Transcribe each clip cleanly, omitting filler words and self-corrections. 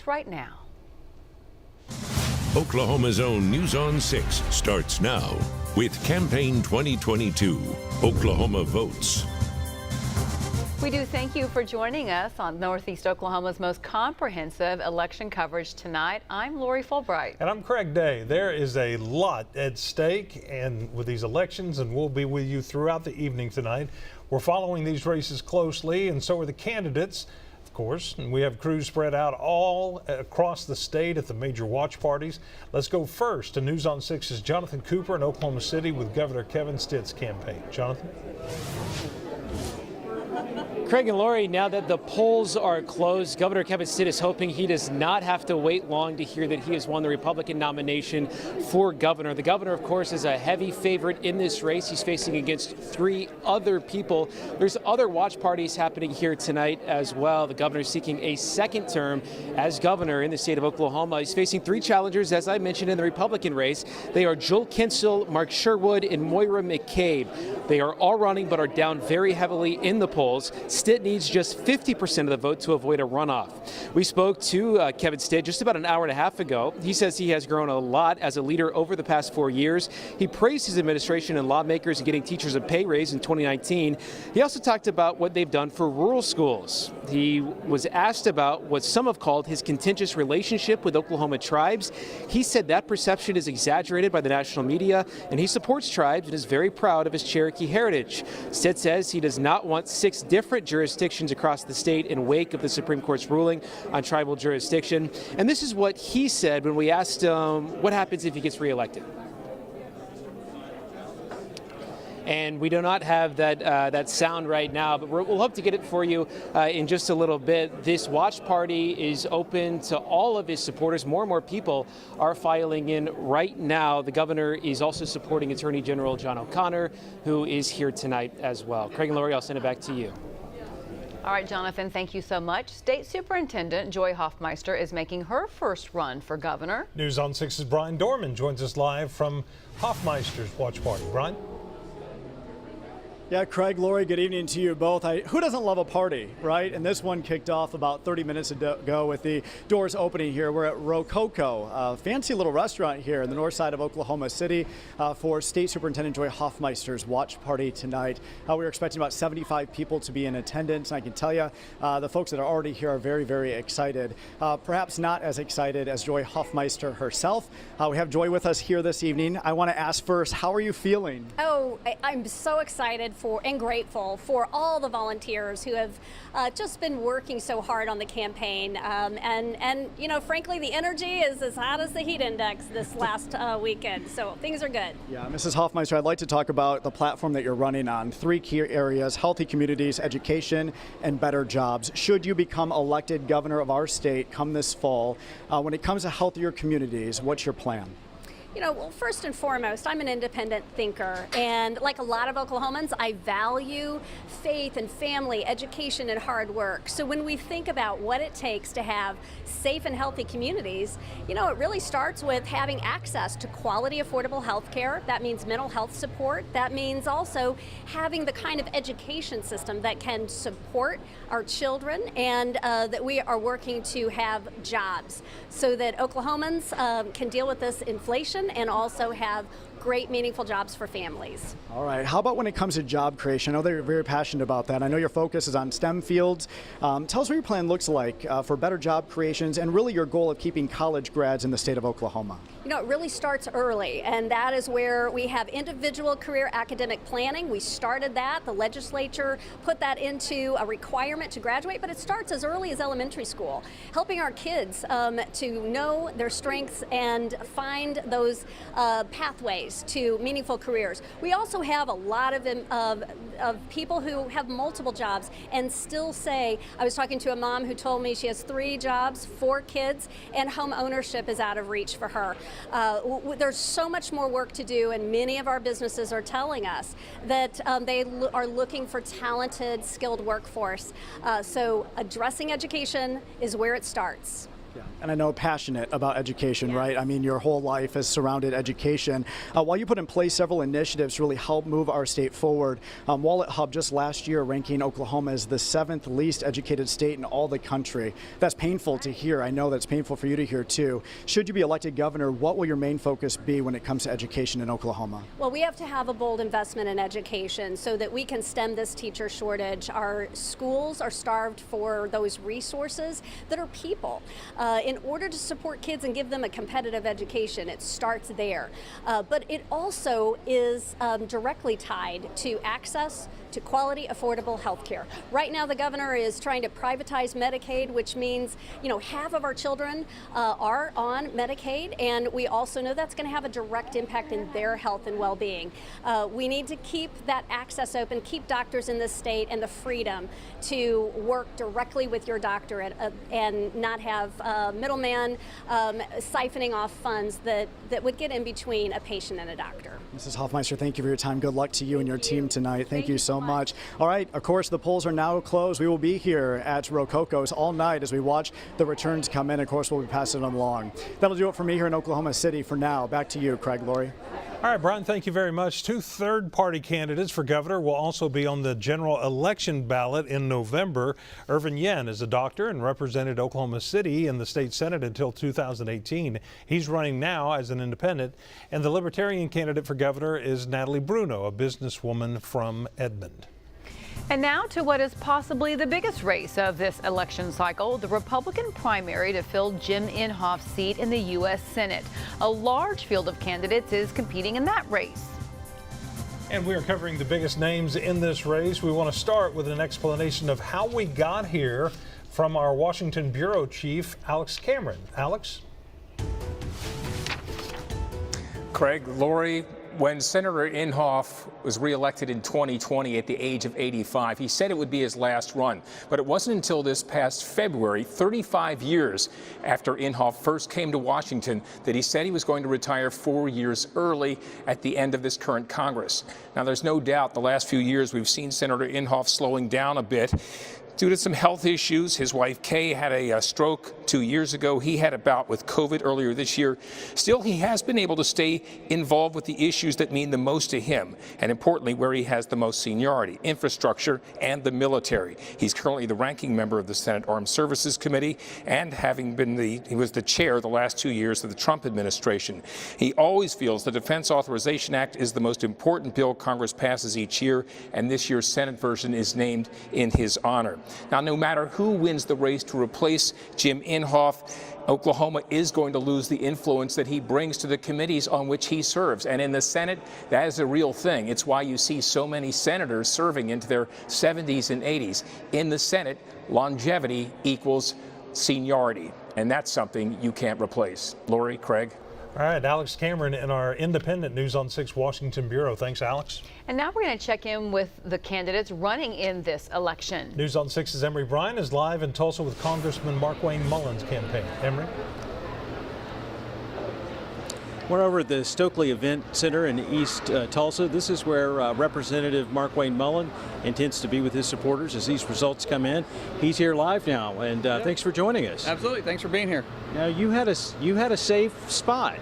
Right now. Oklahoma's own News on 6 starts now with Campaign 2022, Oklahoma Votes. We do thank you for joining us on Northeast Oklahoma's most comprehensive election coverage tonight. I'm Lori Fulbright. And I'm Craig Day. There is a lot at stake and with these elections, and we'll be with you throughout the evening tonight. We're following these races closely, and so are the candidates. Of course, and we have crews spread out all across the state at the major watch parties. Let's go first to News on 6's Jonathan Cooper in Oklahoma City with Governor Kevin Stitt's campaign. Jonathan? Craig and Lori, now that the polls are closed, Governor Kevin Stitt is hoping he does not have to wait long to hear that he has won the Republican nomination for governor. The governor, of course, is a heavy favorite in this race. He's facing against three other people. There's other watch parties happening here tonight as well. The governor is seeking a second term as governor in the state of Oklahoma. He's facing three challengers, as I mentioned, in the Republican race. They are Joel Kinsel, Mark Sherwood, and Moira McCabe. They are all running but are down very heavily in the polls. Stitt needs just 50% of the vote to avoid a runoff. We spoke to Kevin Stitt just about an hour and a half ago. He says he has grown a lot as a leader over the past 4 years. He praised his administration and lawmakers in getting teachers a pay raise in 2019. He also talked about what they've done for rural schools. He was asked about what some have called his contentious relationship with Oklahoma tribes. He said that perception is exaggerated by the national media, and he supports tribes and is very proud of his Cherokee heritage. Stitt says he does not want 6 different jurisdictions across the state in wake of the Supreme Court's ruling on tribal jurisdiction. And this is what he said when we asked him what happens if he gets reelected. And we do not have that sound right now, but we'll hope to get it for you in just a little bit. This watch party is open to all of his supporters. More and more people are filing in right now. The governor is also supporting Attorney General John O'Connor, who is here tonight as well. Craig and Lori, I'll send it back to you. All right, Jonathan, thank you so much. State Superintendent Joy Hofmeister is making her first run for governor. News on 6's Brian Dorman joins us live from Hofmeister's watch party. Brian? Yeah, Craig, Lori, good evening to you both. Who doesn't love a party, right? And this one kicked off about 30 minutes ago with the doors opening here. We're at Rococo, a fancy little restaurant here in the north side of Oklahoma City for State Superintendent Joy Hofmeister's watch party tonight. We were expecting about 75 people to be in attendance. I can tell you the folks that are already here are very, very excited. Perhaps not as excited as Joy Hofmeister herself. We have Joy with us here this evening. I want to ask first, how are you feeling? Oh, I'm so excited and grateful for all the volunteers who have just been working so hard on the campaign. And you know, frankly, the energy is as hot as the heat index this last weekend. So things are good. Yeah, Mrs. Hofmeister, I'd like to talk about the platform that you're running on. 3 key areas: healthy communities, education, and better jobs. Should you become elected governor of our state come this fall, when it comes to healthier communities, what's your plan? You know, well, first and foremost, I'm an independent thinker, and like a lot of Oklahomans, I value faith and family, education, and hard work. So when we think about what it takes to have safe and healthy communities, you know, it really starts with having access to quality, affordable health care. That means mental health support. That means also having the kind of education system that can support our children, and that we are working to have jobs so that Oklahomans can deal with this inflation and also have great, meaningful jobs for families. All right. How about when it comes to job creation? I know that you're very passionate about that. I know your focus is on STEM fields. Tell us what your plan looks like for better job creations and really your goal of keeping college grads in the state of Oklahoma. You know, it really starts early, and that is where we have individual career academic planning. We started that. The legislature put that into a requirement to graduate, but it starts as early as elementary school, helping our kids to know their strengths and find those pathways to meaningful careers. We also have a lot of people who have multiple jobs and still say, I was talking to a mom who told me she has 3 jobs, 4 kids, and home ownership is out of reach for her. There's so much more work to do, and many of our businesses are telling us that they are looking for talented, skilled workforce. So addressing education is where it starts. Yeah, and I know passionate about education, right? I mean, your whole life has surrounded education. While you put in place several initiatives to really help move our state forward, Wallet Hub just last year ranking Oklahoma as the 7th least educated state in all the country. That's painful to hear. I know that's painful for you to hear too. Should you be elected governor, what will your main focus be when it comes to education in Oklahoma? Well, we have to have a bold investment in education so that we can stem this teacher shortage. Our schools are starved for those resources that are people. In order to support kids and give them a competitive education, it starts there. But it also is directly tied to access to quality, affordable health care. Right now, the governor is trying to privatize Medicaid, which means, half of our children are on Medicaid, and we also know that's going to have a direct impact in their health and well-being. We need to keep that access open, keep doctors in this state and the freedom to work directly with your doctor and not have middleman siphoning off funds that would get in between a patient and a doctor. Mrs. Hofmeister, thank you for your time. Good luck to you and your team tonight. Thank you so much. All right, of course, the polls are now closed. We will be here at Rococo's all night as we watch the returns come in. Of course, we'll be passing them along. That'll do it for me here in Oklahoma City for now. Back to you, Craig, Lori. All right, Brian, thank you very much. 2 third-party candidates for governor will also be on the general election ballot in November. Irvin Yen is a doctor and represented Oklahoma City in the state Senate until 2018. He's running now as an independent. And the Libertarian candidate for governor is Natalie Bruno, a businesswoman from Edmond. And now to what is possibly the biggest race of this election cycle, the Republican primary to fill Jim Inhofe's seat in the U.S. Senate. A large field of candidates is competing in that race. And we are covering the biggest names in this race. We want to start with an explanation of how we got here from our Washington bureau chief, Alex Cameron. Alex? Craig, Lori, when Senator Inhofe was reelected in 2020 at the age of 85, he said it would be his last run. But it wasn't until this past February, 35 years after Inhofe first came to Washington, that he said he was going to retire 4 years early at the end of this current Congress. Now, there's no doubt the last few years we've seen Senator Inhofe slowing down a bit due to some health issues. His wife, Kay, had a stroke 2 years ago. He had a bout with COVID earlier this year. Still, he has been able to stay involved with the issues that mean the most to him, and importantly, where he has the most seniority, infrastructure and the military. He's currently the ranking member of the Senate Armed Services Committee, and he was the chair the last 2 years of the Trump administration. He always feels the Defense Authorization Act is the most important bill Congress passes each year, and this year's Senate version is named in his honor. Now, no matter who wins the race to replace Jim Inhofe, Oklahoma is going to lose the influence that he brings to the committees on which he serves. And in the Senate, that is a real thing. It's why you see so many senators serving into their 70s and 80s. In the Senate, longevity equals seniority, and that's something you can't replace. Lori, Craig? All right, Alex Cameron in our independent News on 6 Washington bureau. Thanks, Alex. And now we're going to check in with the candidates running in this election. News on 6's Emery Bryan is live in Tulsa with Congressman Markwayne Mullin's campaign. Emery? We're over at the Stokely Event Center in East Tulsa. This is where Representative Markwayne Mullin intends to be with his supporters as these results come in. He's here live now, and thanks for joining us. Absolutely, thanks for being here. Now, you had a safe spot.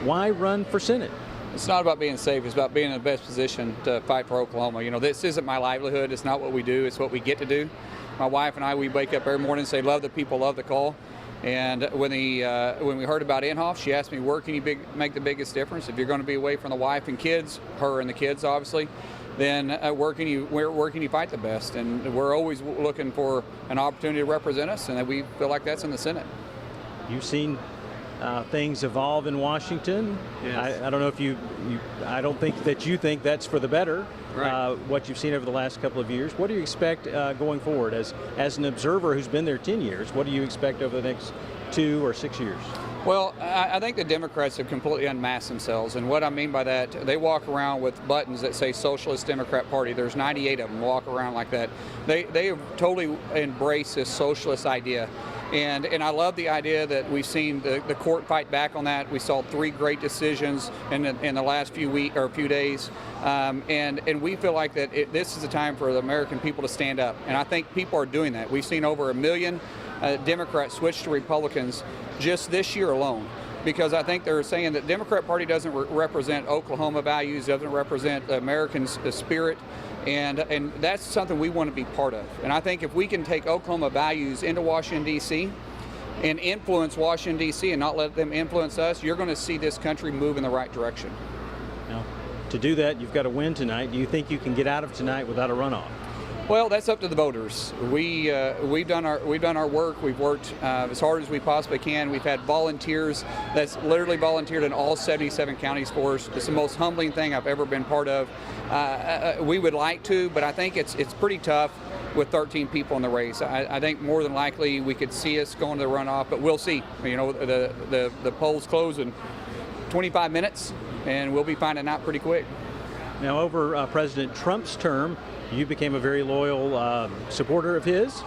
Why run for Senate? It's not about being safe. It's about being in the best position to fight for Oklahoma. You know, this isn't my livelihood. It's not what we do. It's what we get to do. My wife and I, we wake up every morning and say, love the people, love the call. And when we heard about Inhofe, she asked me, where can you make the biggest difference? If you're going to be away from the wife and kids, her and the kids, obviously, then where can you fight the best? And we're always looking for an opportunity to represent us, and we feel like that's in the Senate. You've seen things evolve in Washington. Yes. I don't know if I don't think that you think that's for the better. Right. What you've seen over the last couple of years. What do you expect going forward as an observer who's been there 10 years? What do you expect over the next 2 or 6 years? Well, I think the Democrats have completely unmasked themselves, and what I mean by that, they walk around with buttons that say Socialist Democrat Party. There's 98 of them walk around like that. They have totally embraced this socialist idea. And I love the idea that we've seen the court fight back on that. We saw 3 great decisions in the last few days, and we feel like that this is a time for the American people to stand up. And I think people are doing that. We've seen over 1 million Democrats switched to Republicans just this year alone. Because I think they're saying that the Democrat Party doesn't represent Oklahoma values, doesn't represent Americans' spirit, and that's something we want to be part of. And I think if we can take Oklahoma values into Washington, D.C., and influence Washington, D.C., and not let them influence us, you're going to see this country move in the right direction. Now, to do that, you've got to win tonight. Do you think you can get out of tonight without a runoff? Well, that's up to the voters. We've done our work. We've worked as hard as we possibly can. We've had volunteers that's literally volunteered in all 77 counties for us. It's the most humbling thing I've ever been part of. We would like to, but I think it's pretty tough with 13 people in the race. I think more than likely we could see us going to the runoff, but we'll see. You know, the polls close in 25 minutes, and we'll be finding out pretty quick. Now, over President Trump's term, you became a very loyal supporter of his,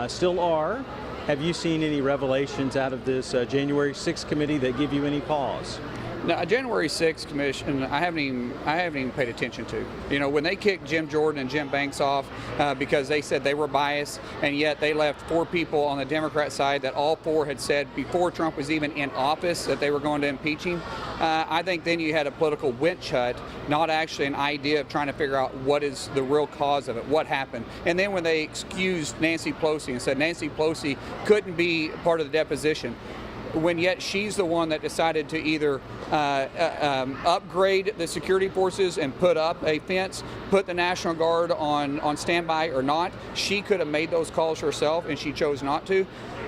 still are. Have you seen any revelations out of this January 6th committee that give you any pause? Now, a January 6th commission, I haven't even paid attention to. You know, when they kicked Jim Jordan and Jim Banks off because they said they were biased, and yet they left 4 people on the Democrat side that all 4 had said before Trump was even in office that they were going to impeach him. I think then you had a political witch hunt, not actually an idea of trying to figure out what is the real cause of it, what happened. And then when they excused Nancy Pelosi and said Nancy Pelosi couldn't be part of the deposition, when yet she's the one that decided to either upgrade the security forces and put up a fence, put the National Guard on standby or not. She could have made those calls herself, and she chose not to.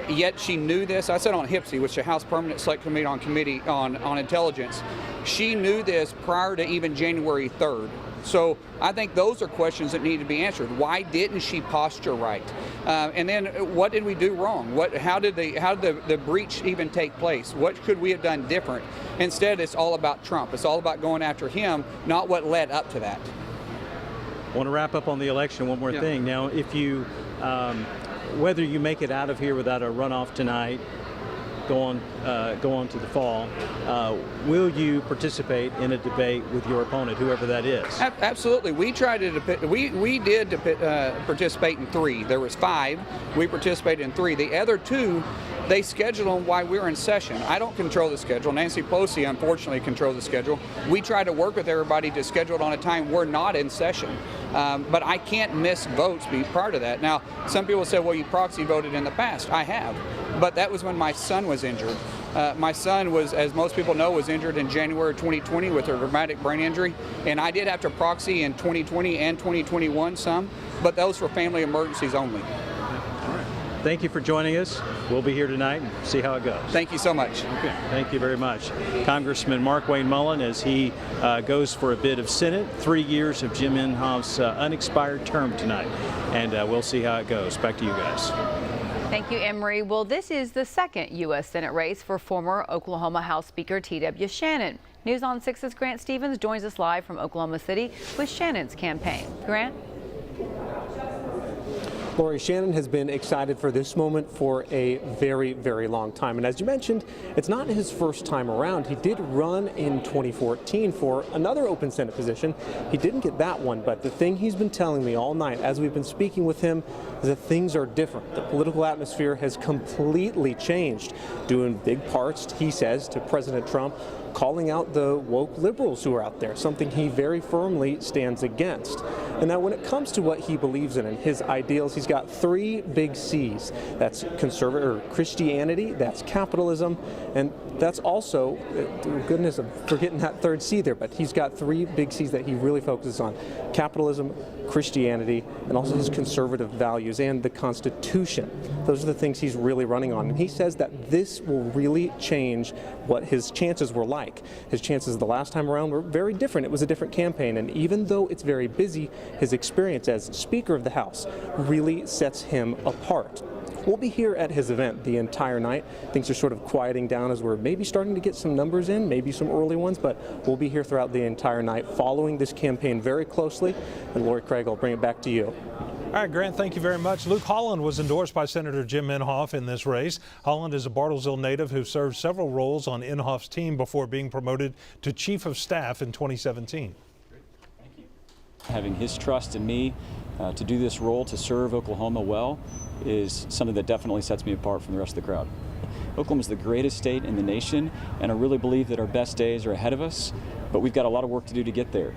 Yet she knew this. I said on HPSI, which is the House Permanent Select Committee on Intelligence. She knew this prior to even January 3rd. So I think those are questions that need to be answered. Why didn't she posture right? And then what did we do wrong? How did the breach even take place? What could we have done different? Instead, it's all about Trump. It's all about going after him, not what led up to that. I want to wrap up on the election. One more thing. Now, if you, whether you make it out of here without a runoff tonight, go on to the fall, will you participate in a debate with your opponent, whoever that is? Absolutely. We tried to we did participate in 3. There was 5. We participated in 3. The other 2, they scheduled them while we were in session. I don't control the schedule. Nancy Pelosi, unfortunately, controls the schedule. We try to work with everybody to schedule it on a time we're not in session. But I can't miss votes prior to that. Now, some people say, well, you proxy voted in the past. I have. But that was when my son was injured. My son was, as most people know, was injured in January 2020 with a traumatic brain injury. And I did have to proxy in 2020 and 2021 some, but those were family emergencies only. Thank you for joining us. We'll be here tonight and see how it goes. Thank you so much. Okay. Thank you very much. Congressman Markwayne Mullin, as he goes for a bid of Senate, 3 years of Jim Inhofe's unexpired term tonight. And we'll see how it goes. Back to you guys. Thank you, Emery. Well, this is the second U.S. Senate race for former Oklahoma House Speaker T.W. Shannon. News on 6's Grant Stevens joins us live from Oklahoma City with Shannon's campaign. Grant? Lori, Shannon has been excited for this moment for a very, very long time. And as you mentioned, it's not his first time around. He did run in 2014 for another open Senate position. He didn't get that one, but the thing he's been telling me all night as we've been speaking with him is that things are different. The political atmosphere has completely changed, due in big parts, he says, to President Trump calling out the woke liberals who are out there, something he very firmly stands against. And now when it comes to what he believes in and his ideals, he's got 3 big C's. That's conservative Christianity, that's capitalism, and that's also, goodness, I'm forgetting that 3rd C there, but he's got 3 big C's that he really focuses on: capitalism, Christianity, and also his conservative values and the Constitution. Those are the things he's really running on. And he says that this will really change what his chances were like. His chances the last time around were very different. It was a different campaign. And even though it's very busy, his experience as Speaker of the House really sets him apart. We'll be here at his event the entire night. Things are sort of quieting down as we're maybe starting to get some numbers in, maybe some early ones, but we'll be here throughout the entire night following this campaign very closely. And Lori Craig, I'll bring it back to you. All right, Grant, thank you very much. Luke Holland was endorsed by Senator Jim Inhofe in this race. Holland is a Bartlesville native who served several roles on Inhofe's team before being promoted to Chief of Staff in 2017. Having his trust in me to do this role, to serve Oklahoma well, is something that definitely sets me apart from the rest of the crowd. Oklahoma is the greatest state in the nation, and I really believe that our best days are ahead of us, but we've got a lot of work to do to get there.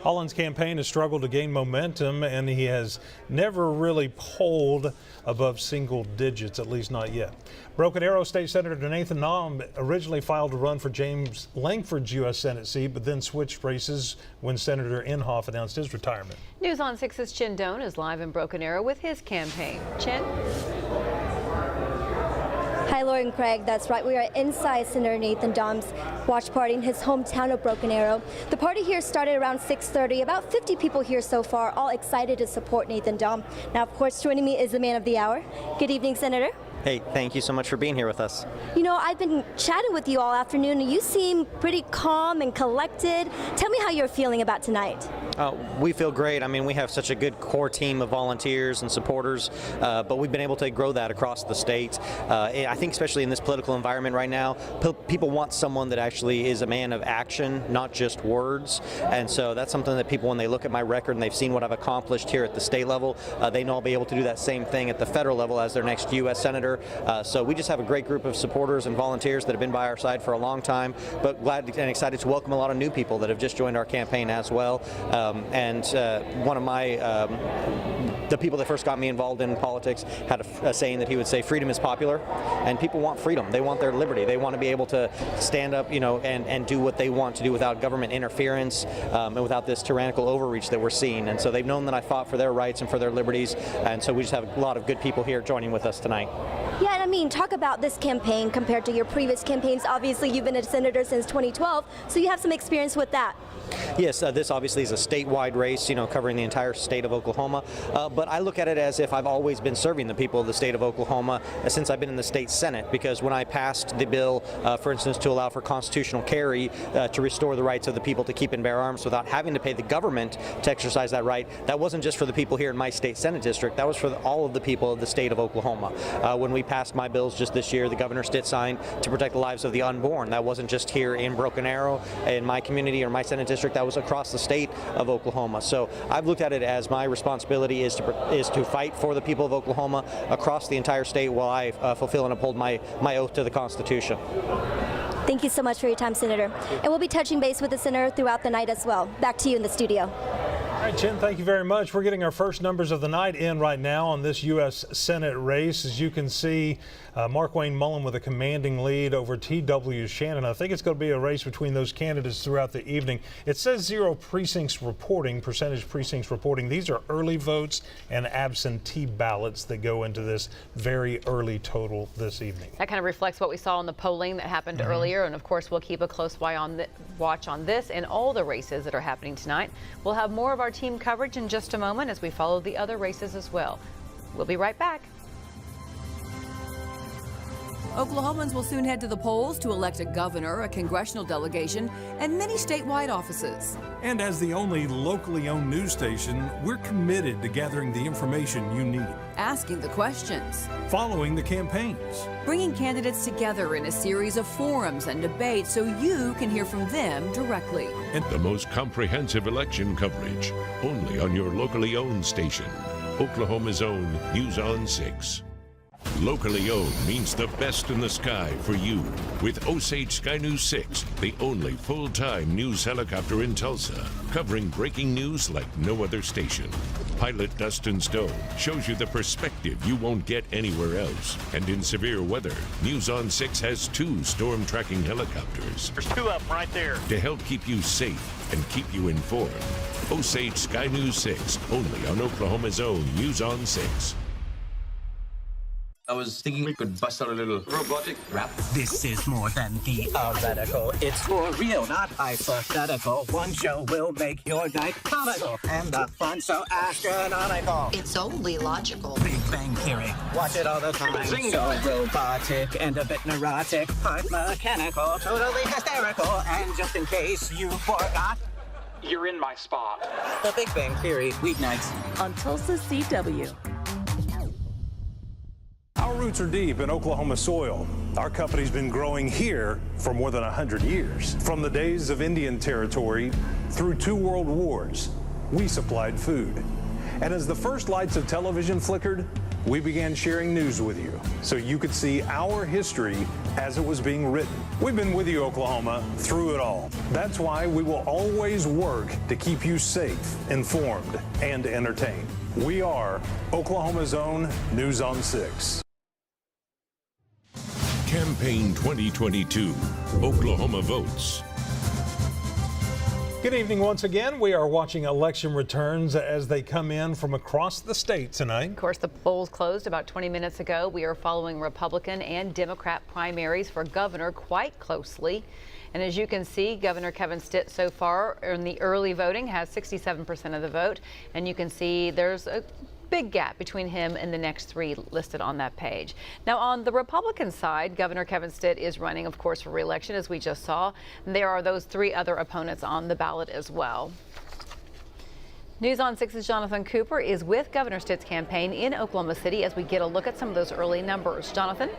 Mullin's campaign has struggled to gain momentum, and he has never really polled above single digits, at least not yet. Broken Arrow State Senator Nathan Dahm originally filed to run for James Lankford's U.S. Senate seat, but then switched races when Senator Inhofe announced his retirement. News on 6's Chin Doan is live in Broken Arrow with his campaign. Chin? Hi, Lori and Craig. That's right. We are inside Senator Nathan Dahm's watch party in his hometown of Broken Arrow. The party here started around 6:30. About 50 people here so far, all excited to support Nathan Dahm. Now, of course, joining me is the man of the hour. Good evening, Senator. Hey, thank you so much for being here with us. You know, I've been chatting with you all afternoon, and you seem pretty calm and collected. Tell me how you're feeling about tonight. We feel great. I mean, we have such a good core team of volunteers and supporters, but we've been able to grow that across the state. I think especially in this political environment right now, people want someone that actually is a man of action, not just words. And so that's something that people, when they look at my record and they've seen what I've accomplished here at the state level, they know I'll be able to do that same thing at the federal level as their next U.S. Senator. So we just have a great group of supporters and volunteers that have been by our side for a long time, but glad and excited to welcome a lot of new people that have just joined our campaign as well. One of my the people that first got me involved in politics had a saying that he would say, freedom is popular, and people want freedom. They want their liberty. They want to be able to stand up, and do what they want to do without government interference and without this tyrannical overreach that we're seeing. And so they've known that I fought for their rights and for their liberties, and so we just have a lot of good people here joining with us tonight. Yeah, and I mean, talk about this campaign compared to your previous campaigns. Obviously, you've been a senator since 2012, so you have some experience with that. Yes, this obviously is a statewide race, covering the entire state of Oklahoma. But I look at it as if I've always been serving the people of the state of Oklahoma since I've been in the state Senate, because when I passed the bill, for instance, to allow for constitutional carry to restore the rights of the people to keep and bear arms without having to pay the government to exercise that right, that wasn't just for the people here in my state Senate district, that was for all of the people of the state of Oklahoma. When we passed my bills just this year, the Governor Stitt signed to protect the lives of the unborn. That wasn't just here in Broken Arrow, in my community or my Senate district, that was across the state of Oklahoma. So I've looked at it as my responsibility is to fight for the people of Oklahoma across the entire state while I fulfill and uphold my oath to the Constitution. Thank you so much for your time, Senator. And we'll be touching base with the Senator throughout the night as well. Back to you in the studio. All right, Jen, thank you very much. We're getting our first numbers of the night in right now on this U.S. Senate race. As you can see, Markwayne Mullin with a commanding lead over T.W. Shannon. I think it's going to be a race between those candidates throughout the evening. It says 0 precincts reporting, percentage precincts reporting. These are early votes and absentee ballots that go into this very early total this evening. That kind of reflects what we saw in the polling that happened earlier. And of course, we'll keep a close watch on this and all the races that are happening tonight. We'll have more of our team coverage in just a moment as we follow the other races as well. We'll be right back. Oklahomans will soon head to the polls to elect a governor, a congressional delegation, and many statewide offices. And as the only locally owned news station, we're committed to gathering the information you need. Asking the questions. Following the campaigns. Bringing candidates together in a series of forums and debates so you can hear from them directly. And the most comprehensive election coverage, only on your locally owned station. Oklahoma's own News on 6. Locally owned means the best in the sky for you. With Osage Sky News 6, the only full-time news helicopter in Tulsa, covering breaking news like no other station. Pilot Dustin Stone shows you the perspective you won't get anywhere else. And in severe weather, News on 6 has 2 storm tracking helicopters. There's 2 of them right there. To help keep you safe and keep you informed. Osage Sky News 6, only on Oklahoma's own News on 6. I was thinking we could bust out a little robotic rap. This is more than theoretical. It's for real, not hypothetical. One show will make your night comical. And the fun so astronomical. It's only logical. Big Bang Theory. Watch it all the time. Zingo. So robotic and a bit neurotic. Part mechanical, totally hysterical. And just in case you forgot, you're in my spot. The Big Bang Theory, weeknights on Tulsa CW. Our roots are deep in Oklahoma soil. Our company's been growing here for more than 100 years. From the days of Indian territory through 2 world wars, we supplied food. And as the first lights of television flickered, we began sharing news with you so you could see our history as it was being written. We've been with you, Oklahoma, through it all. That's why we will always work to keep you safe, informed, and entertained. We are Oklahoma's own News on 6. Campaign 2022, Oklahoma votes. Good evening once again. We are watching election returns as they come in from across the state tonight. Of course, the polls closed about 20 minutes ago. We are following Republican and Democrat primaries for governor quite closely. And as you can see, Governor Kevin Stitt so far in the early voting has 67% of the vote. And you can see there's a big gap between him and the next three listed on that page. Now, on the Republican side, Governor Kevin Stitt is running, of course, for re-election, as we just saw. And there are those three other opponents on the ballot as well. News on 6's Jonathan Cooper is with Governor Stitt's campaign in Oklahoma City as we get a look at some of those early numbers. Jonathan?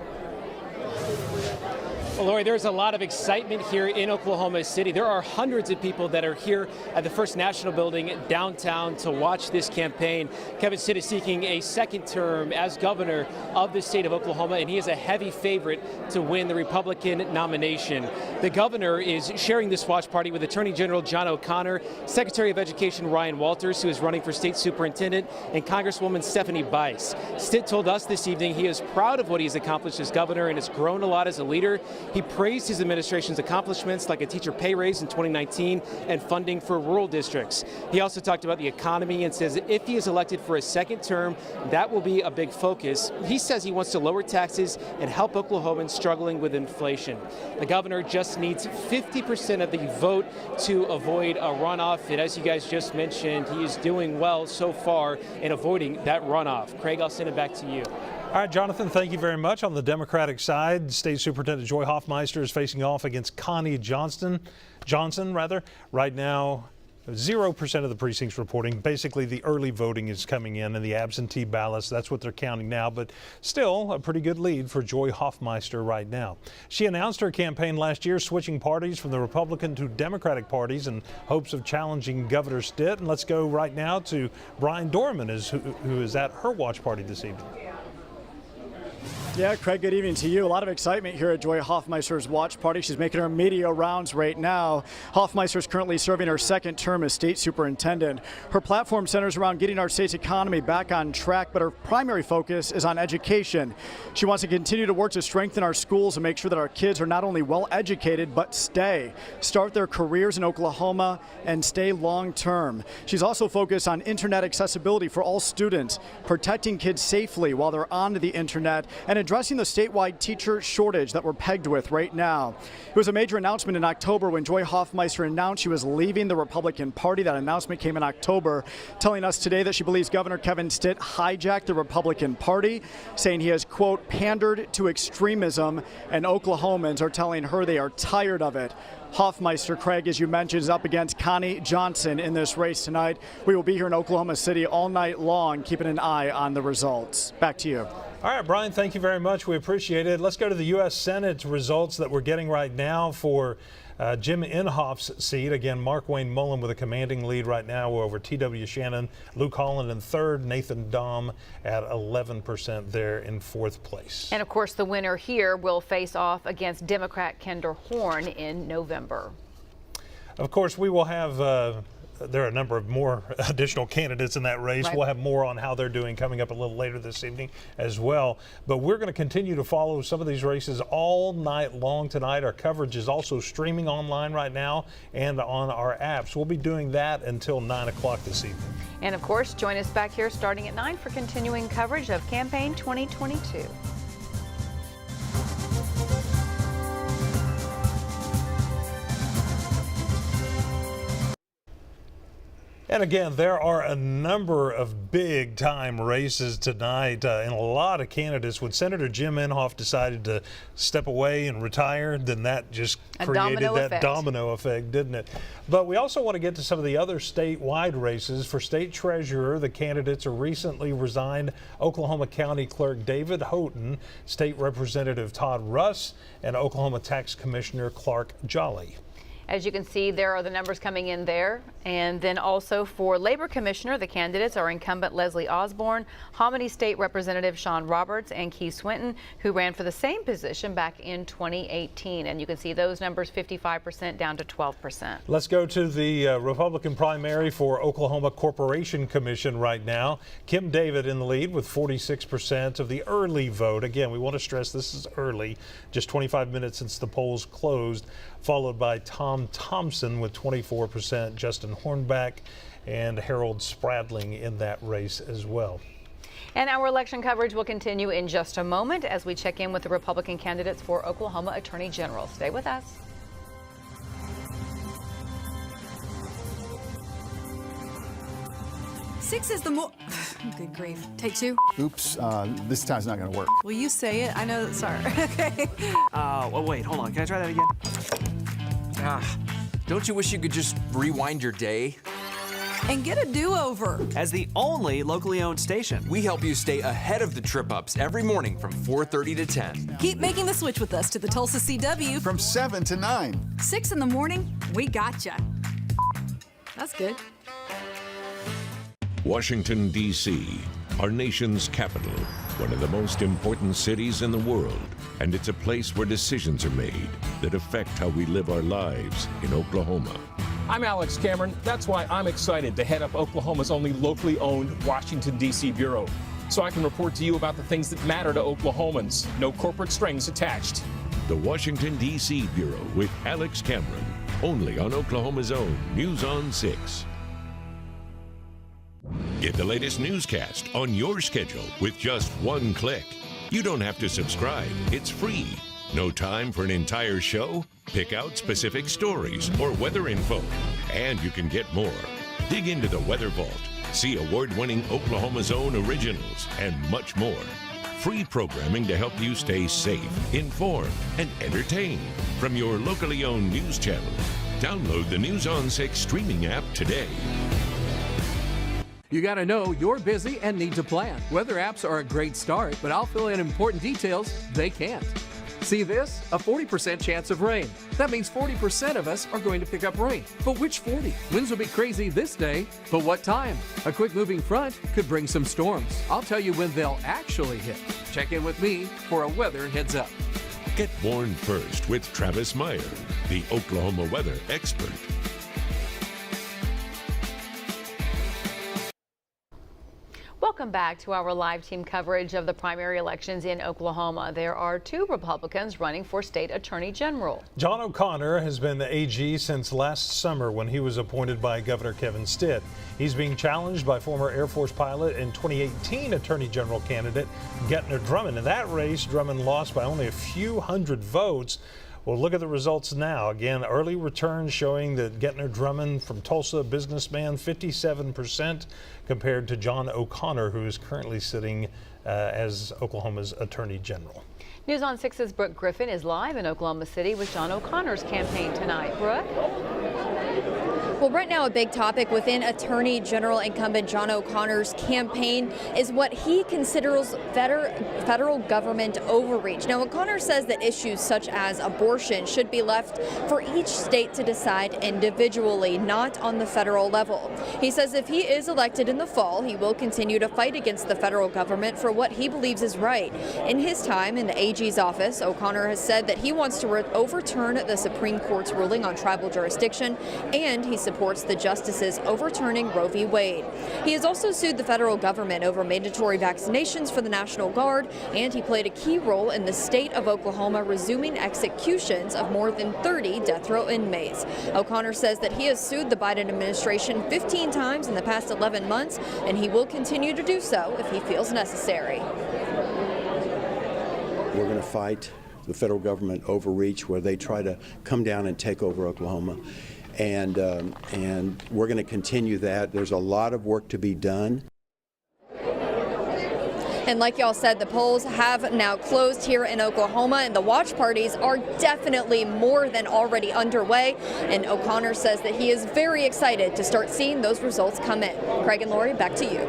Well, Lori, there's a lot of excitement here in Oklahoma City. There are hundreds of people that are here at the First National Building downtown to watch this campaign. Kevin Stitt is seeking a second term as governor of the state of Oklahoma, and he is a heavy favorite to win the Republican nomination. The governor is sharing this watch party with Attorney General John O'Connor, Secretary of Education Ryan Walters, who is running for state superintendent, and Congresswoman Stephanie Bice. Stitt told us this evening he is proud of what he's accomplished as governor and has grown a lot as a leader. He praised his administration's accomplishments like a teacher pay raise in 2019 and funding for rural districts. He also talked about the economy and says that if he is elected for a second term, that will be a big focus. He says he wants to lower taxes and help Oklahomans struggling with inflation. The governor just needs 50% of the vote to avoid a runoff. And as you guys just mentioned, he is doing well so far in avoiding that runoff. Craig, I'll send it back to you. All right, Jonathan, thank you very much. On the Democratic side, State Superintendent Joy Hofmeister is facing off against Connie Johnson. Right now, 0% of the precincts reporting. Basically, the early voting is coming in and the absentee ballots. That's what they're counting now, but still a pretty good lead for Joy Hofmeister right now. She announced her campaign last year, switching parties from the Republican to Democratic parties in hopes of challenging Governor Stitt. And let's go right now to Brian Dorman, who is at her watch party this evening. Yeah, Craig, good evening to you. A lot of excitement here at Joy Hofmeister's watch party. She's making her media rounds right now. Hofmeister is currently serving her second term as state superintendent. Her platform centers around getting our state's economy back on track, but her primary focus is on education. She wants to continue to work to strengthen our schools and make sure that our kids are not only well educated, but start their careers in Oklahoma and stay long term. She's also focused on internet accessibility for all students, protecting kids safely while they're on the internet, and addressing the statewide teacher shortage that we're pegged with right now. It was a major announcement in October when Joy Hofmeister announced she was leaving the Republican Party. That announcement came in October, telling us today that she believes Governor Kevin Stitt hijacked the Republican Party, saying he has, quote, pandered to extremism, and Oklahomans are telling her they are tired of it. Hofmeister, Craig, as you mentioned, is up against Connie Johnson in this race tonight. We will be here in Oklahoma City all night long, keeping an eye on the results. Back to you. All right, Brian, thank you very much. We appreciate it. Let's go to the U.S. Senate results that we're getting right now for Jim Inhofe's seat. Again, Markwayne Mullin with a commanding lead right now. We're over T.W. Shannon, Luke Holland in third, Nathan Dahm at 11% there in fourth place. And of course, the winner here will face off against Democrat Kendra Horn in November. Of course, we will have there are a number of more additional candidates in that race. Right. We'll have more on how they're doing coming up a little later this evening as well. But we're going to continue to follow some of these races all night long tonight. Our coverage is also streaming online right now and on our apps. We'll be doing that until 9 o'clock this evening. And of course, join us back here starting at 9 for continuing coverage of Campaign 2022. And again, there are a number of big time races tonight and a lot of candidates. When Senator Jim Inhofe decided to step away and retire, then that just created that domino effect, didn't it? But we also want to get to some of the other statewide races. For state treasurer, the candidates are recently resigned Oklahoma County Clerk David Houghton, State Representative Todd Russ, and Oklahoma Tax Commissioner Clark Jolly. As you can see, there are the numbers coming in there. And then also for Labor Commissioner, the candidates are incumbent Leslie Osborne, Hominy State Representative Sean Roberts, and Keith Swinton, who ran for the same position back in 2018. And you can see those numbers 55% down to 12%. Let's go to the Republican primary for Oklahoma Corporation Commission right now. Kim David in the lead with 46% of the early vote. Again, we want to stress this is early, just 25 minutes since the polls closed, followed by Tom Thompson with 24%, Justin Hornback and Harold Spradling in that race as well. And our election coverage will continue in just a moment as we check in with the Republican candidates for Oklahoma Attorney General. Stay with us. Six is the more. Good grief. Take two. Oops, this time's not going to work. Will you say it? I know. Sorry. Okay. Well, wait, hold on. Can I try that again? Don't you wish you could just rewind your day? And get a do-over. As the only locally owned station, we help you stay ahead of the trip-ups every morning from 4:30 to 10. Keep making the switch with us to the Tulsa CW. From 7 to 9. 6 in the morning, we gotcha. That's good. Washington, D.C., our nation's capital, one of the most important cities in the world. And it's a place where decisions are made that affect how we live our lives in Oklahoma. I'm Alex Cameron. That's why I'm excited to head up Oklahoma's only locally owned Washington, D.C. bureau, so I can report to you about the things that matter to Oklahomans. No corporate strings attached. The Washington, D.C. Bureau with Alex Cameron, only on Oklahoma's own News on 6. Get the latest newscast on your schedule with just one click. You don't have to subscribe. It's free. No time for an entire show? Pick out specific stories or weather info, and you can get more. Dig into the Weather Vault, see award-winning Oklahoma's own originals, and much more. Free programming to help you stay safe, informed, and entertained from your locally owned news channel. Download the News on 6 streaming app today. You gotta know you're busy and need to plan. Weather apps are a great start, but I'll fill in important details they can't. See this? A 40% chance of rain. That means 40% of us are going to pick up rain. But which 40? Winds will be crazy this day, but what time? A quick moving front could bring some storms. I'll tell you when they'll actually hit. Check in with me for a weather heads up. Get warned first with Travis Meyer, the Oklahoma weather expert. Welcome back to our live team coverage of the primary elections in Oklahoma. There are 2 Republicans running for state attorney general. John O'Connor has been the AG since last summer when he was appointed by Governor Kevin Stitt. He's being challenged by former Air Force pilot and 2018 attorney general candidate Gentner Drummond. In that race, Drummond lost by only a few hundred votes. Well, look at the results now. Again, early returns showing that Gentner Drummond from Tulsa, businessman, 57% compared to John O'Connor, who is currently sitting as Oklahoma's Attorney General. News on 6's Brooke Griffin is live in Oklahoma City with John O'Connor's campaign tonight. Brooke? Well, right now a big topic within Attorney General incumbent John O'Connor's campaign is what he considers federal government overreach. Now, O'Connor says that issues such as abortion should be left for each state to decide individually, not on the federal level. He says if he is elected in the fall, he will continue to fight against the federal government for what he believes is right. In his time in the AG's office, O'Connor has said that he wants to overturn the Supreme Court's ruling on tribal jurisdiction, and he supports the justices overturning Roe v. Wade. He has also sued the federal government over mandatory vaccinations for the National Guard, and he played a key role in the state of Oklahoma resuming executions of more than 30 death row inmates. O'Connor says that he has sued the Biden administration 15 times in the past 11 months, and he will continue to do so if he feels necessary. We're going to fight the federal government overreach where they try to come down and take over Oklahoma. And we're going to continue that. There's a lot of work to be done. And like y'all said, the polls have now closed here in Oklahoma, and the watch parties are definitely more than already underway. And O'Connor says that he is very excited to start seeing those results come in. Craig and Lori, back to you.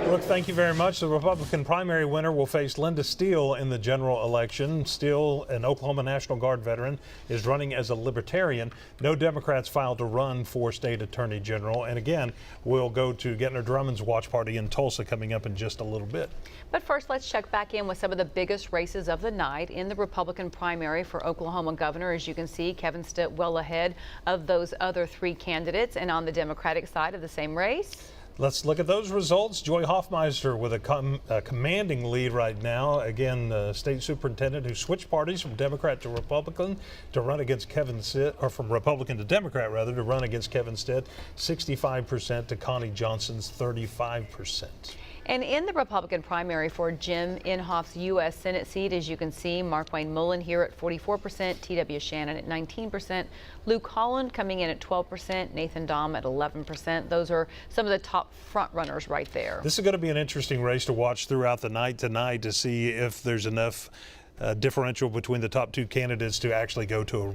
Look, thank you very much. The Republican primary winner will face Linda Steele in the general election. Steele, an Oklahoma National Guard veteran, is running as a Libertarian. No Democrats filed to run for state attorney general. And again, we'll go to Gentner Drummond's watch party in Tulsa coming up in just a little bit. But first, let's check back in with some of the biggest races of the night in the Republican primary for Oklahoma governor. As you can see, Kevin Stitt well ahead of those other three candidates. And on the Democratic side of the same race, let's look at those results. Joy Hofmeister with a commanding lead right now. Again, the state superintendent who switched parties from Democrat to Republican to run against Kevin Stitt, or from Republican to Democrat rather, to run against Kevin Stitt, 65% to Connie Johnson's 35%. And in the Republican primary for Jim Inhofe's U.S. Senate seat, as you can see, Markwayne Mullin here at 44%, T.W. Shannon at 19%, Luke Holland coming in at 12%, Nathan Dahm at 11%. Those are some of the top front runners right there. This is going to be an interesting race to watch throughout the night tonight to see if there's enough differential between the top two candidates to actually go to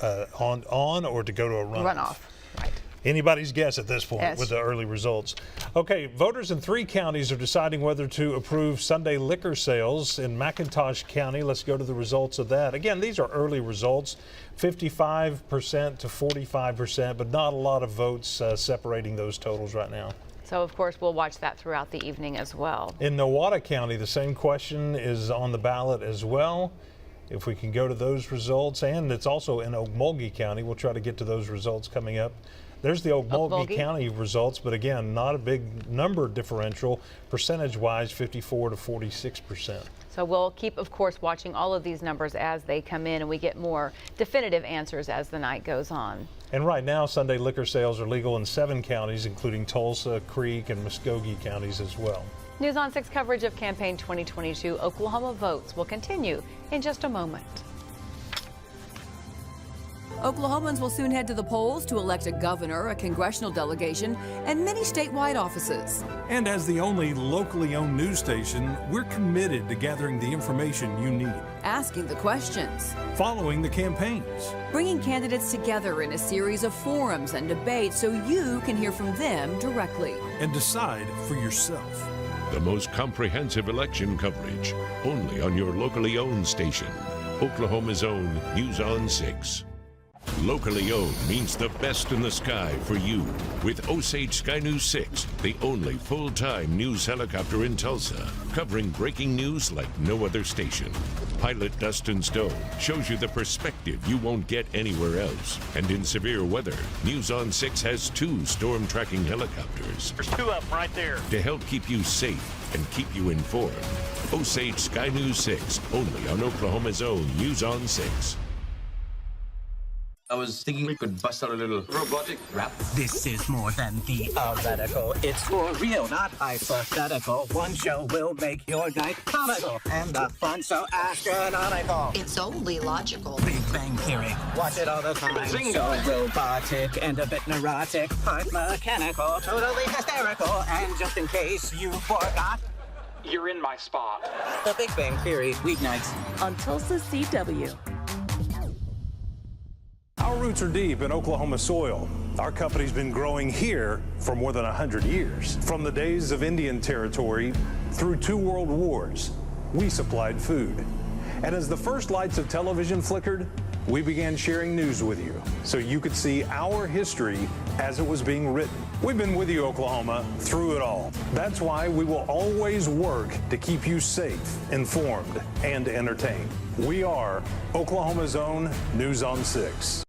on or to go to a runoff. Right. Anybody's guess at this point, yes, with the early results. Okay, voters in 3 counties are deciding whether to approve Sunday liquor sales in McIntosh County. Let's go to the results of that. Again, these are early results, 55% to 45%, but not a lot of votes separating those totals right now. So, of course, we'll watch that throughout the evening as well. In Nowata County, the same question is on the ballot as well. If we can go to those results, and it's also in Okmulgee County. We'll try to get to those results coming up. There's the Okmulgee County results, but again, not a big number differential, percentage-wise, 54 to 46%. So we'll keep, of course, watching all of these numbers as they come in, and we get more definitive answers as the night goes on. And right now, Sunday liquor sales are legal in 7 counties, including Tulsa, Creek, and Muskogee counties as well. News on 6 coverage of Campaign 2022 Oklahoma votes will continue in just a moment. Oklahomans will soon head to the polls to elect a governor, a congressional delegation, and many statewide offices. And as the only locally owned news station, we're committed to gathering the information you need, Asking the questions, following the campaigns, bringing candidates together in a series of forums and debates so you can hear from them directly. and decide for yourself. The most comprehensive election coverage, only on your locally owned station. Oklahoma's own News on 6. Locally owned means the best in the sky for you. With Osage Sky News 6, the only full-time news helicopter in Tulsa, covering breaking news like no other station. Pilot Dustin Stone shows you the perspective you won't get anywhere else. And in severe weather, News on 6 has 2 storm tracking helicopters. There's 2 of them right there. To help keep you safe and keep you informed. Osage Sky News 6, only on Oklahoma's own News on 6. I was thinking we could bust out a little robotic rap. This is more than theoretical. It's for real, not hypothetical. One show will make your night comical. And the fun so astronomical. It's only logical. Big Bang Theory. Watch it all the time. Zingo. So robotic and a bit neurotic. Part mechanical. Totally hysterical. And just in case you forgot, You're in my spot. the Big Bang Theory, weeknights On Tulsa CW. Our roots are deep in Oklahoma soil. Our company's been growing here for more than 100 years. From the days of Indian territory through 2 world wars, we supplied food. And as the first lights of television flickered, we began sharing news with you so you could see our history as it was being written. We've been with you, Oklahoma, through it all. That's why we will always work to keep you safe, informed, and entertained. We are Oklahoma's own News on 6.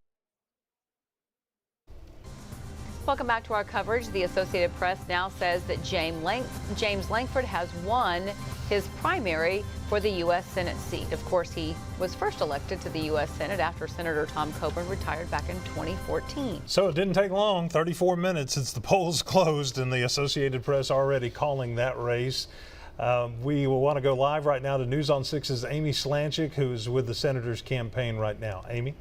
Welcome back to our coverage. The Associated Press now says that James Lankford has won his primary for the U.S. Senate seat. Of course, he was first elected to the U.S. Senate after Senator Tom Coburn retired back in 2014. So it didn't take long, 34 minutes since the polls closed, and the Associated Press already calling that race. We will want to go live right now to News on 6's Amy Slanchik, who's with the senator's campaign right now. Amy?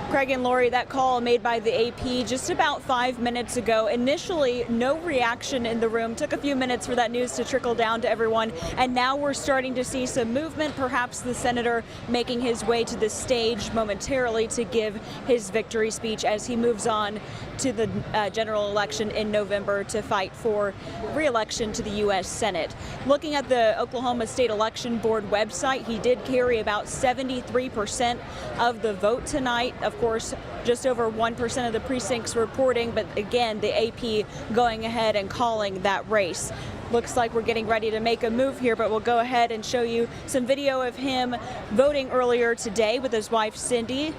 Craig and Lori, that call made by the AP just about 5 minutes ago. Initially, no reaction in the room. Took a few minutes for that news to trickle down to everyone. And now we're starting to see some movement, perhaps the senator making his way to the stage momentarily to give his victory speech as he moves on to the general election in November to fight for re-election to the U.S. Senate. Looking at the Oklahoma State Election Board website, he did carry about 73% of the vote tonight. Of course, just over 1% of the precincts reporting, but again, the AP going ahead and calling that race. Looks like we're getting ready to make a move here, but we'll go ahead and show you some video of him voting earlier today with his wife, Cindy.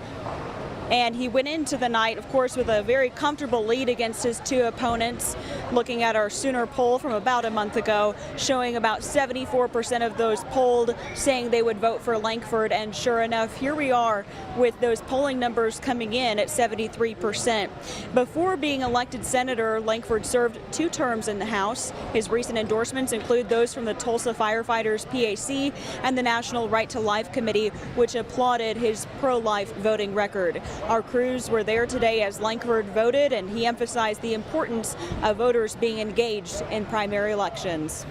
And he went into the night, of course, with a very comfortable lead against his two opponents. Looking at our Sooner poll from about a month ago, showing about 74% of those polled saying they would vote for Lankford. And sure enough, here we are with those polling numbers coming in at 73%. Before being elected senator, Lankford served 2 terms in the House. His recent endorsements include those from the Tulsa Firefighters PAC and the National Right to Life Committee, which applauded his pro-life voting record. Our crews were there today as Lankford voted, and he emphasized the importance of voters being engaged in primary elections.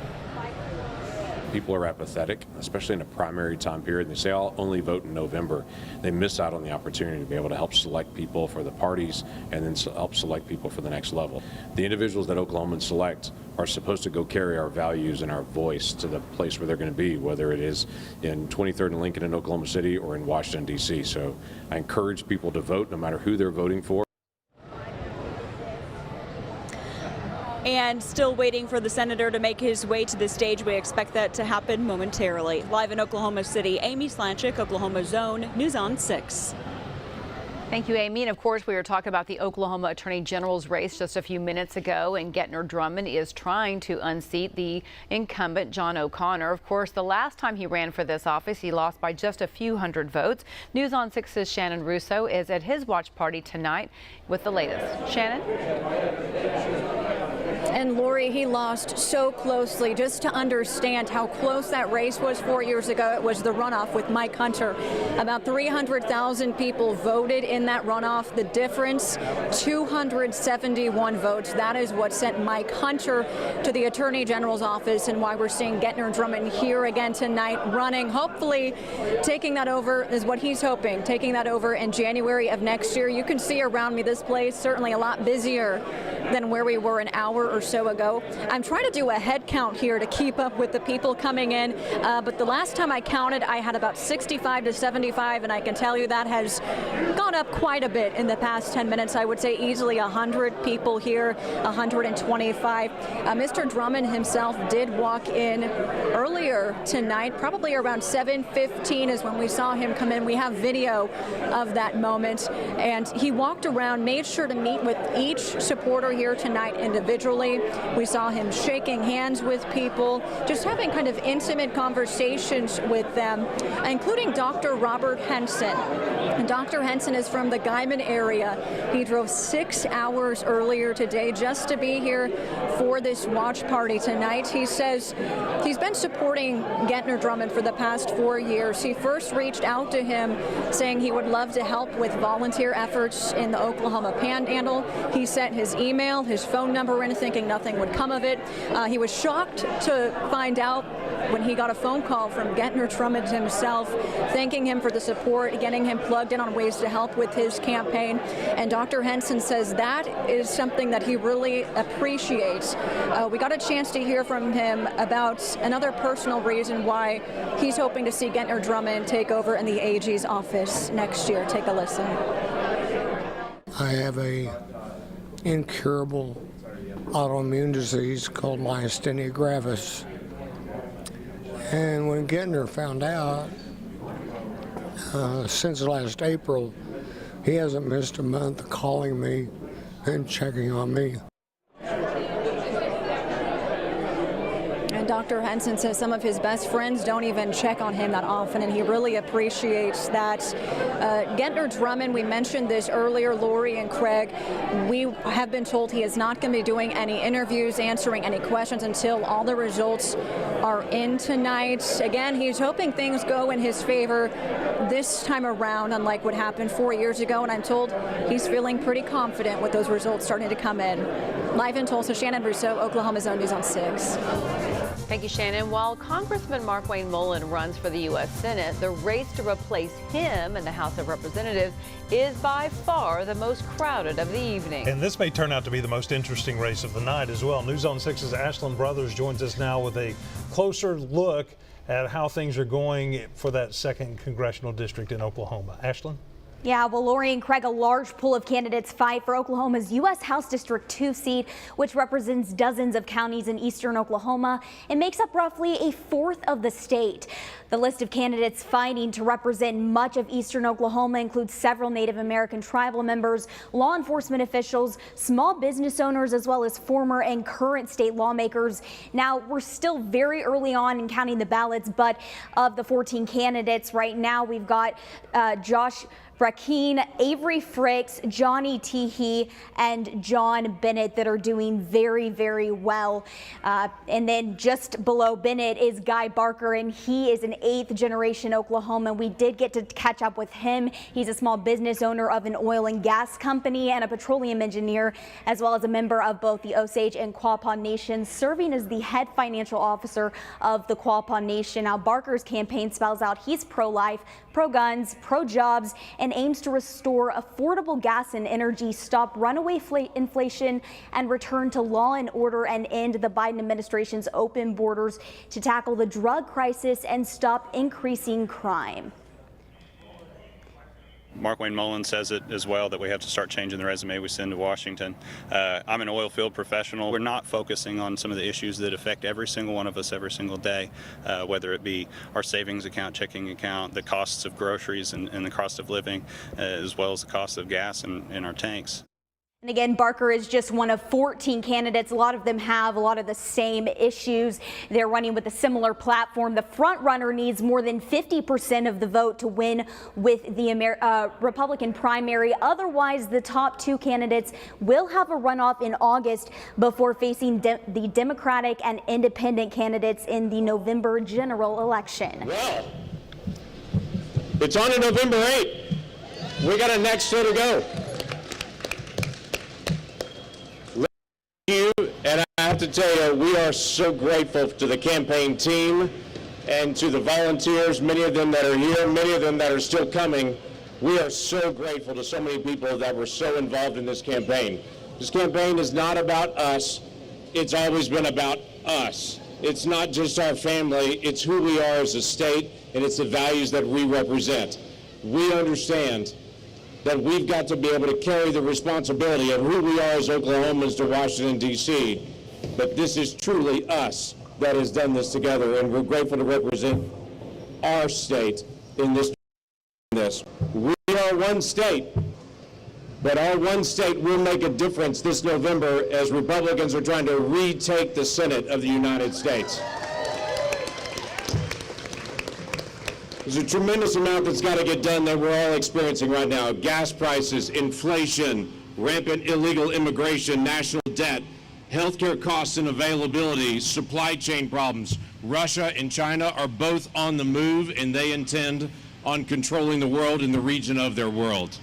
People are apathetic, especially in a primary time period. They say, I'll only vote in November. They miss out on the opportunity to be able to help select people for the parties and then help select people for the next level. The individuals that Oklahomans select are supposed to go carry our values and our voice to the place where they're going to be, whether it is in 23rd and Lincoln in Oklahoma City or in Washington, D.C. So I encourage people to vote no matter who they're voting for. And still waiting for the senator to make his way to the stage. We expect that to happen momentarily. Live in Oklahoma City, Amy Slanchik, Oklahoma Zone, News on 6. Thank you, Amy. And of course, we were talking about the Oklahoma Attorney General's race just a few minutes ago, and Gentner Drummond is trying to unseat the incumbent John O'Connor. Of course, the last time he ran for this office, he lost by just a few hundred votes. News on 6's Shannon Russo is at his watch party tonight with the latest. Shannon? And Lori, he lost so closely. Just to understand how close that race was 4 years ago, it was the runoff with Mike Hunter. About 300,000 people voted in that runoff. The difference, 271 votes. That is what sent Mike Hunter to the Attorney General's office, and why we're seeing Gentner Drummond here again tonight, running. Hopefully taking that over is what he's hoping, taking that over in January of next year. You can see around me this place certainly a lot busier than where we were an hour or so ago. I'm trying to do a head count here to keep up with the people coming in, but the last time I counted, I had about 65 to 75, and I can tell you that has gone up quite a bit in the past 10 minutes. I would say easily 100 people here, 125. Mr. Drummond himself did walk in earlier tonight, probably around 7:15 is when we saw him come in. We have video of that moment, and he walked around, made sure to meet with each supporter here tonight individually. We saw him shaking hands with people, just having kind of intimate conversations with them, including Dr. Robert Henson. And Dr. Henson is from the Guyman area. He drove 6 hours earlier today just to be here for this watch party tonight. He says he's been supporting Gentner Drummond for the past 4 years. He first reached out to him saying he would love to help with volunteer efforts in the Oklahoma Panhandle. He sent his email, his phone number in, thinking nothing would come of it. He was shocked to find out when he got a phone call from Gentner Drummond himself, thanking him for the support, getting him plugged in on ways to help with his campaign. And Dr. Henson says that is something that he really appreciates. We got a chance to hear from him about another personal reason why he's hoping to see Gentner Drummond take over in the AG's office next year. Take a listen. I have a incurable autoimmune disease called myasthenia gravis. And when Gentner found out, since last April, he hasn't missed a month calling me and checking on me. And Dr. Dr. Henson says some of his best friends don't even check on him that often, and he really appreciates that. Gentner Drummond, we mentioned this earlier, Lori and Craig, we have been told he is not going to be doing any interviews, answering any questions until all the results are in tonight. Again, he's hoping things go in his favor this time around, unlike what happened 4 years ago, and I'm told he's feeling pretty confident with those results starting to come in. Live in Tulsa, Shannon Russo, Oklahoma's own News on 6. Thank you, Shannon. While Congressman Markwayne Mullin runs for the U.S. Senate, the race to replace him in the House of Representatives is by far the most crowded of the evening. And this may turn out to be the most interesting race of the night as well. News on 6's Ashlyn Brothers joins us now with a closer look at how things are going for that 2nd congressional district in Oklahoma. Ashlyn? Yeah, well, Lori and Craig, a large pool of candidates fight for Oklahoma's U.S. House District 2 seat, which represents dozens of counties in eastern Oklahoma. It makes up roughly a fourth of the state. The list of candidates fighting to represent much of eastern Oklahoma includes several Native American tribal members, law enforcement officials, small business owners, as well as former and current state lawmakers. Now, we're still very early on in counting the ballots, but of the 14 candidates right now, we've got Josh Brackeen, Avery Fricks, Johnny Teehee, and John Bennett that are doing very, very well. And then just below Bennett is Guy Barker, and he is an 8th generation Oklahoman. We did get to catch up with him. He's a small business owner of an oil and gas company and a petroleum engineer, as well as a member of both the Osage and Quapaw Nations, serving as the head financial officer of the Quapaw Nation. Now, Barker's campaign spells out he's pro-life, pro-guns, pro-jobs, and aims to restore affordable gas and energy, stop runaway inflation, and return to law and order, and end the Biden administration's open borders to tackle the drug crisis and stop increasing crime. Markwayne Mullin says it as well, that we have to start changing the resume we send to Washington. I'm an oil field professional. We're not focusing on some of the issues that affect every single one of us every single day, whether it be our savings account, checking account, the costs of groceries and the cost of living, as well as the cost of gas in our tanks. And again, Barker is just one of 14 candidates. A lot of them have a lot of the same issues. They're running with a similar platform. The front runner needs more than 50% of the vote to win with the Republican primary. Otherwise, the top 2 candidates will have a runoff in August before facing the Democratic and independent candidates in the November general election. Well, it's on to November 8th. We got a next show to go. And I have to tell you, we are so grateful to the campaign team and to the volunteers, many of them that are here, many of them that are still coming. We are so grateful to so many people that were so involved in this campaign. This campaign is not about us. It's always been about us. It's not just our family. It's who we are as a state, and it's the values that we represent. We understand that we've got to be able to carry the responsibility of who we are as Oklahomans to Washington, D.C. But this is truly us that has done this together, and we're grateful to represent our state in this. We are one state, but our one state will make a difference this November as Republicans are trying to retake the Senate of the United States. There's a tremendous amount that's got to get done that we're all experiencing right now. Gas prices, inflation, rampant illegal immigration, national debt, healthcare costs and availability, supply chain problems. Russia and China are both on the move, and they intend on controlling the world in the region of their world.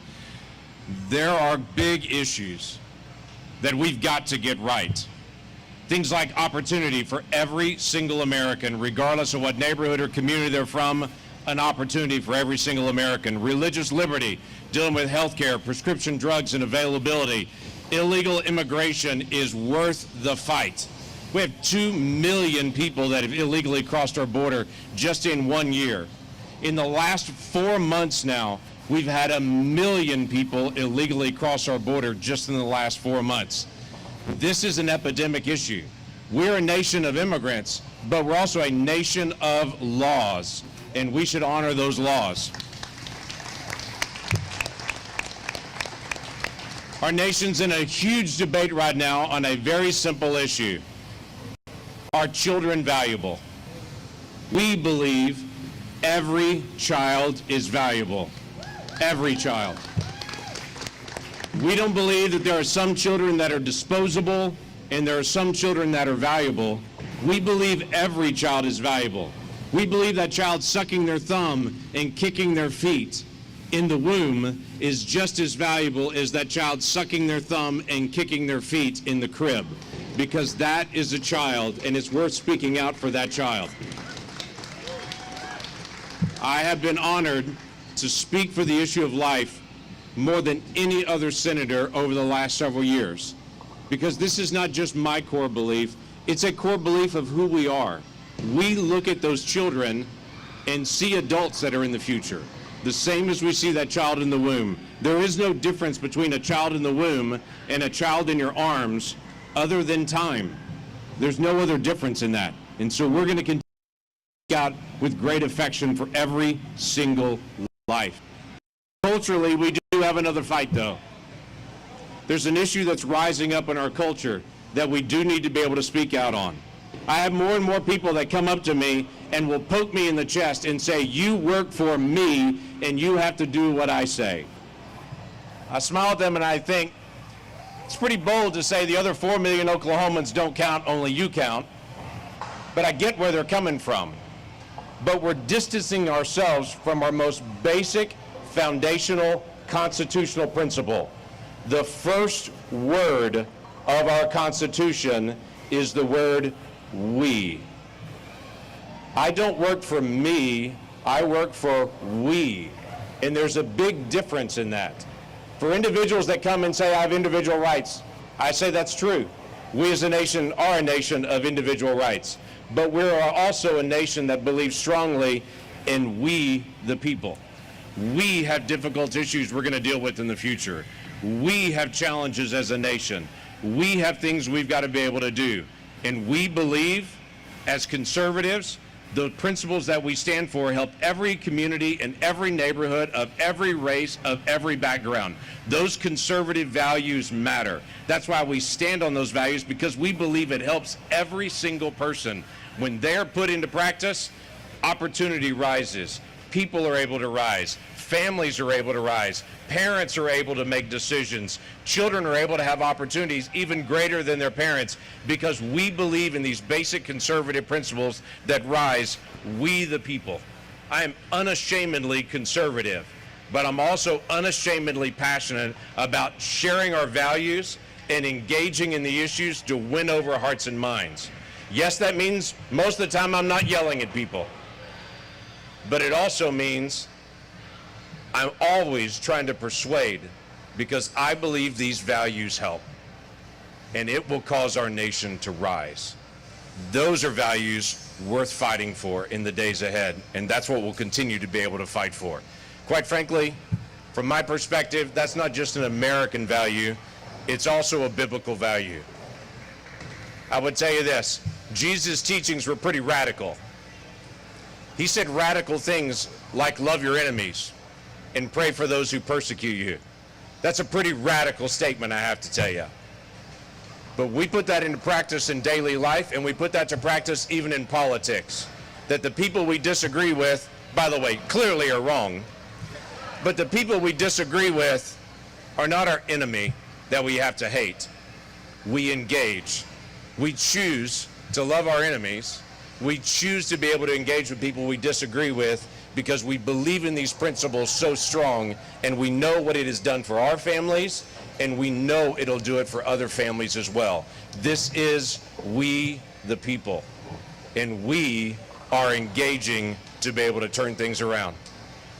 There are big issues that we've got to get right. Things like opportunity for every single American, regardless of what neighborhood or community they're from, an opportunity for every single American. Religious liberty, dealing with health care, prescription drugs and availability. Illegal immigration is worth the fight. We have 2 million people that have illegally crossed our border just in 1 year. In the last 4 months now, we've had 1 million people illegally cross our border just in the last 4 months. This is an epidemic issue. We're a nation of immigrants, but we're also a nation of laws, and we should honor those laws. Our nation's in a huge debate right now on a very simple issue. Are are children valuable? We believe every child is valuable. Every child. We don't believe that there are some children that are disposable and there are some children that are valuable. We believe every child is valuable. We believe that child sucking their thumb and kicking their feet in the womb is just as valuable as that child sucking their thumb and kicking their feet in the crib, because that is a child and it's worth speaking out for that child. I have been honored to speak for the issue of life more than any other senator over the last several years, because this is not just my core belief, it's a core belief of who we are. We look at those children and see adults that are in the future, the same as we see that child in the womb. There is no difference between a child in the womb and a child in your arms other than time. There's no other difference in that. And so we're going to continue out with great affection for every single life. Culturally, we do have another fight, though. There's an issue that's rising up in our culture that we do need to be able to speak out on. I have more and more people that come up to me and will poke me in the chest and say, you work for me and you have to do what I say. I smile at them and I think, it's pretty bold to say the other 4 million Oklahomans don't count, only you count. But I get where they're coming from. But we're distancing ourselves from our most basic, foundational, constitutional principle. The first word of our Constitution is the word we. I don't work for me, I work for we. And there's a big difference in that. For individuals that come and say, I have individual rights, I say that's true. We as a nation are a nation of individual rights. But we are also a nation that believes strongly in we, the people. We have difficult issues we're going to deal with in the future. We have challenges as a nation. We have things we've got to be able to do. And we believe, as conservatives, the principles that we stand for help every community and every neighborhood of every race, of every background. Those conservative values matter. That's why we stand on those values, because we believe it helps every single person. When they're put into practice, opportunity rises. People are able to rise. Families are able to rise. Parents are able to make decisions. Children are able to have opportunities even greater than their parents, because we believe in these basic conservative principles that rise, we the people. I am unashamedly conservative, but I'm also unashamedly passionate about sharing our values and engaging in the issues to win over hearts and minds. Yes, that means most of the time I'm not yelling at people, but it also means I'm always trying to persuade, because I believe these values help, and it will cause our nation to rise. Those are values worth fighting for in the days ahead, and that's what we'll continue to be able to fight for. Quite frankly, from my perspective, that's not just an American value, it's also a biblical value. I would tell you this, Jesus' teachings were pretty radical. He said radical things like love your enemies and pray for those who persecute you. That's a pretty radical statement, I have to tell you. But we put that into practice in daily life, and we put that to practice even in politics. That the people we disagree with, by the way, clearly are wrong, but the people we disagree with are not our enemy that we have to hate. We engage. We choose to love our enemies. We choose to be able to engage with people we disagree with, because we believe in these principles so strong, and we know what it has done for our families, and we know it'll do it for other families as well. This is we the people, and we are engaging to be able to turn things around.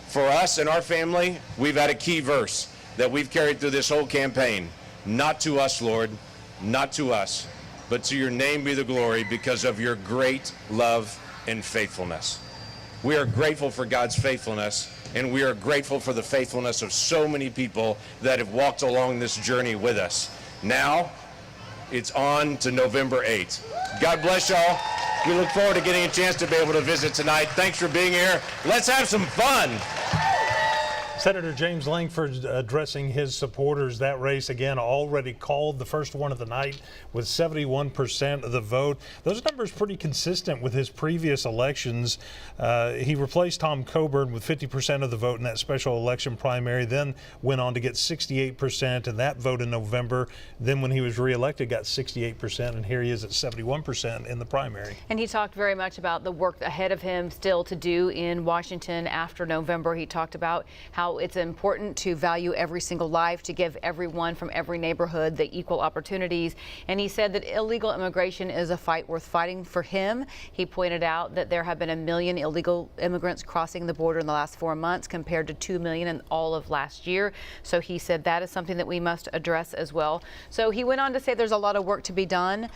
For us and our family, we've had a key verse that we've carried through this whole campaign. Not to us, Lord, not to us, but to your name be the glory, because of your great love and faithfulness. We are grateful for God's faithfulness, and we are grateful for the faithfulness of so many people that have walked along this journey with us. Now, it's on to November 8th. God bless y'all. We look forward to getting a chance to be able to visit tonight. Thanks for being here. Let's have some fun. Senator James Lankford addressing his supporters. That race, again, already called, the first one of the night with 71% of the vote. Those numbers pretty consistent with his previous elections. He replaced Tom Coburn with 50% of the vote in that special election primary, then went on to get 68% in that vote in November. Then when he was reelected, got 68%, and here he is at 71% in the primary. And he talked very much about the work ahead of him still to do in Washington after November. He talked about how it's important to value every single life, to give everyone from every neighborhood the equal opportunities. And he said that illegal immigration is a fight worth fighting for him. He pointed out that there have been 1 million illegal immigrants crossing the border in the last 4 months compared to 2 million in all of last year. So he said that is something that we must address as well. So he went on to say there's a lot of work to be done.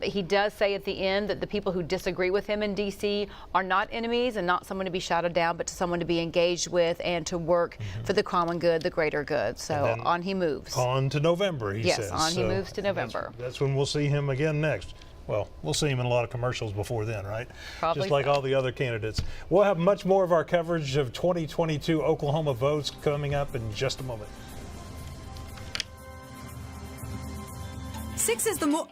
He does say at the end that the people who disagree with him in D.C. are not enemies and not someone to be shouted down, but to someone to be engaged with and to work for the common good, the greater good. So on he moves. On to November, he says. Yes, on he moves to November. That's when we'll see him again next. Well, we'll see him in a lot of commercials before then, right? Probably just like all the other candidates. We'll have much more of our coverage of 2022 Oklahoma votes coming up in just a moment. 6 is the more.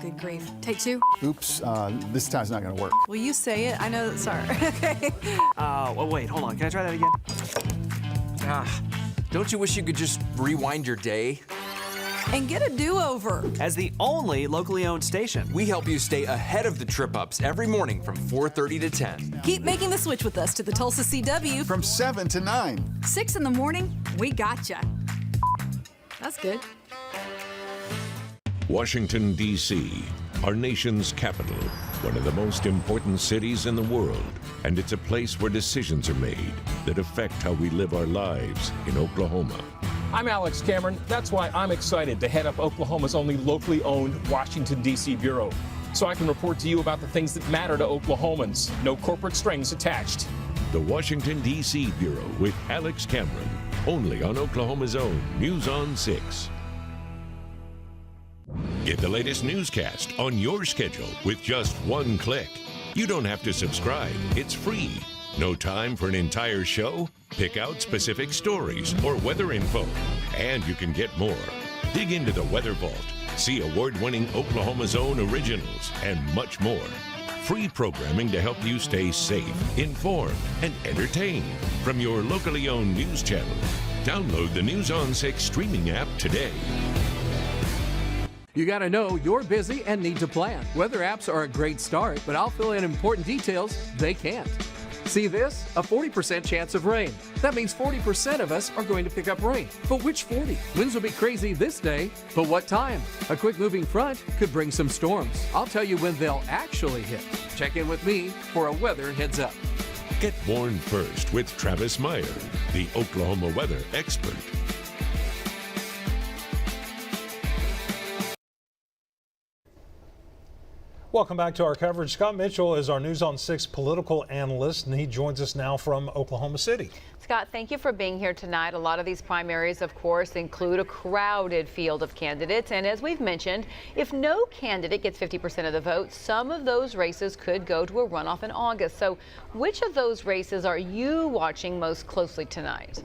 Good grief. Take 2. Oops, this time's not going to work. Will you say it? I know. Sorry. Okay. Oh, wait, hold on. Can I try that again? Don't you wish you could just rewind your day? And get a do-over. As the only locally owned station, we help you stay ahead of the trip-ups every morning from 4:30 to 10. Keep making the switch with us to the Tulsa CW. From 7 to 9. 6 in the morning, we gotcha. That's good. Washington, D.C., our nation's capital, one of the most important cities in the world, and it's a place where decisions are made that affect how we live our lives in Oklahoma. I'm Alex Cameron. That's why I'm excited to head up Oklahoma's only locally owned Washington, D.C. bureau, so I can report to you about the things that matter to Oklahomans. No corporate strings attached. The Washington, D.C. Bureau with Alex Cameron, only on Oklahoma's own News on 6. Get the latest newscast on your schedule with just one click. You don't have to subscribe. It's free. No time for an entire show? Pick out specific stories or weather info, and you can get more. Dig into the Weather Vault, see award-winning Oklahoma's own originals, and much more. Free programming to help you stay safe, informed, and entertained from your locally owned news channel. Download the News on 6 streaming app today. You gotta know you're busy and need to plan. Weather apps are a great start, but I'll fill in important details they can't. See this? A 40% chance of rain. That means 40% of us are going to pick up rain. But which 40? Winds will be crazy this day, but what time? A quick moving front could bring some storms. I'll tell you when they'll actually hit. Check in with me for a weather heads up. Get warned first with Travis Meyer, the Oklahoma weather expert. Welcome back to our coverage. Scott Mitchell is our News on 6 political analyst, and he joins us now from Oklahoma City. Scott, thank you for being here tonight. A lot of these primaries, of course, include a crowded field of candidates. And as we've mentioned, if no candidate gets 50% of the vote, some of those races could go to a runoff in August. So which of those races are you watching most closely tonight?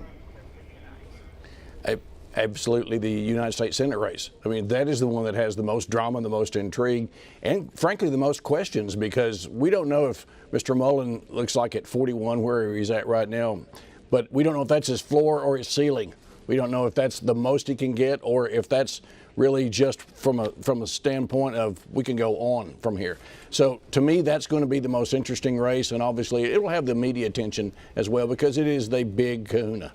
Absolutely the United States Senate race. I mean, that is the one that has the most drama, the most intrigue, and frankly, the most questions, because we don't know if Mr. Mullin looks like at 41 where he's at right now, but we don't know if that's his floor or his ceiling. We don't know if that's the most he can get or if that's really just from a standpoint of we can go on from here. So to me, that's going to be the most interesting race, and obviously it will have the media attention as well because it is the big kahuna.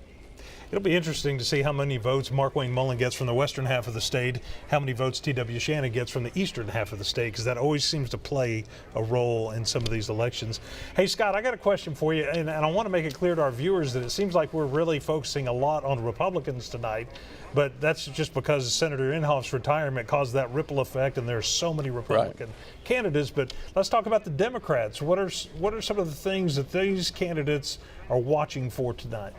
It'll be interesting to see how many votes Markwayne Mullin gets from the western half of the state, how many votes T.W. Shannon gets from the eastern half of the state, because that always seems to play a role in some of these elections. Hey, Scott, I got a question for you, and I want to make it clear to our viewers that it seems like we're really focusing a lot on Republicans tonight, but that's just because Senator Inhofe's retirement caused that ripple effect, and there's so many Republican candidates. But let's talk about the Democrats. What are some of the things that these candidates are watching for tonight?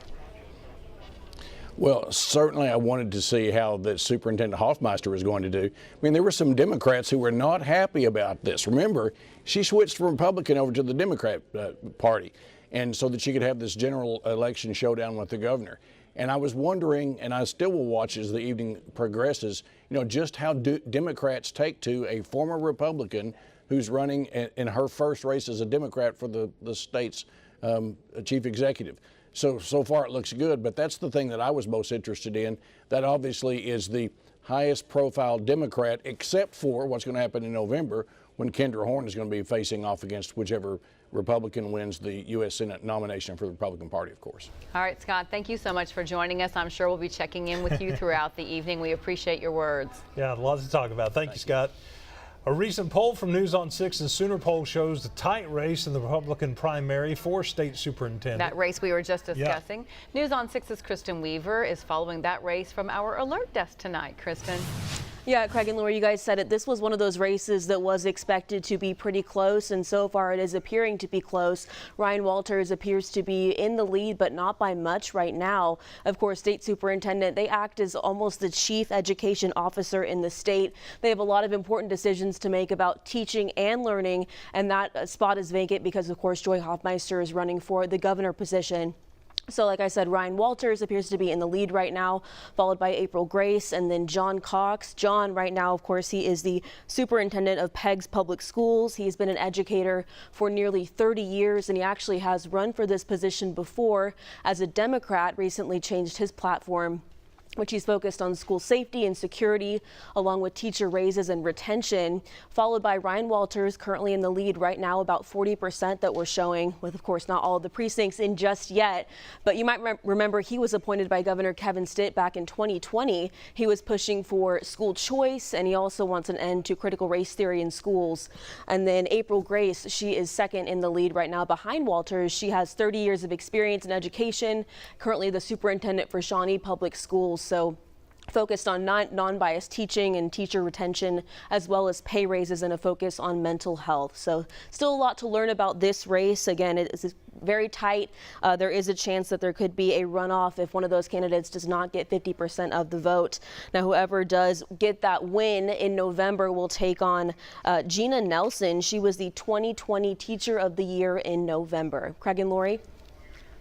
Well, certainly I wanted to see how the Superintendent Hofmeister was going to do. I mean, there were some Democrats who were not happy about this. Remember, she switched from Republican over to the Democrat Party. and so that she could have this general election showdown with the governor. And I was wondering, and I still will watch as the evening progresses, just how Democrats take to a former Republican who's running in her first race as a Democrat for the state's chief executive. So far it looks good, but that's the thing that I was most interested in. That obviously is the highest profile Democrat, except for what's going to happen in November when Kendra Horn is going to be facing off against whichever Republican wins the U.S. Senate nomination for the Republican Party, of course. All right, Scott, thank you so much for joining us. I'm sure we'll be checking in with you throughout the evening. We appreciate your words. Yeah, lots to talk about. Thank you, Scott. A recent poll from News on 6 and Sooner Poll shows the tight race in the Republican primary for state superintendent. That race we were just discussing. Yeah. News on 6's Kristen Weaver is following that race from our alert desk tonight. Kristen. Yeah, Craig and Laura, you guys said it. This was one of those races that was expected to be pretty close, and so far it is appearing to be close. Ryan Walters appears to be in the lead, but not by much right now. Of course, state superintendent, they act as almost the chief education officer in the state. They have a lot of important decisions to make about teaching and learning, and that spot is vacant because, of course, Joy Hofmeister is running for the governor position. So like I said, Ryan Walters appears to be in the lead right now, followed by April Grace and then John Cox. John, right now, of course, he is the superintendent of Peggs Public Schools. He's been an educator for nearly 30 years, and he actually has run for this position before as a Democrat, recently changed his platform, which he's focused on school safety and security, along with teacher raises and retention, followed by Ryan Walters, currently in the lead right now, about 40% that we're showing, with, of course, not all of the precincts in just yet. But you might remember he was appointed by Governor Kevin Stitt back in 2020. He was pushing for school choice, and he also wants an end to critical race theory in schools. And then April Grace, she is second in the lead right now behind Walters. She has 30 years of experience in education, currently the superintendent for Shawnee Public Schools. So focused on non-biased teaching and teacher retention, as well as pay raises and a focus on mental health. So still a lot to learn about this race. Again, it is very tight. There is a chance that there could be a runoff if one of those candidates does not get 50% of the vote. Now, whoever does get that win in November will take on Gina Nelson. She was the 2020 Teacher of the Year in November. Craig and Lori.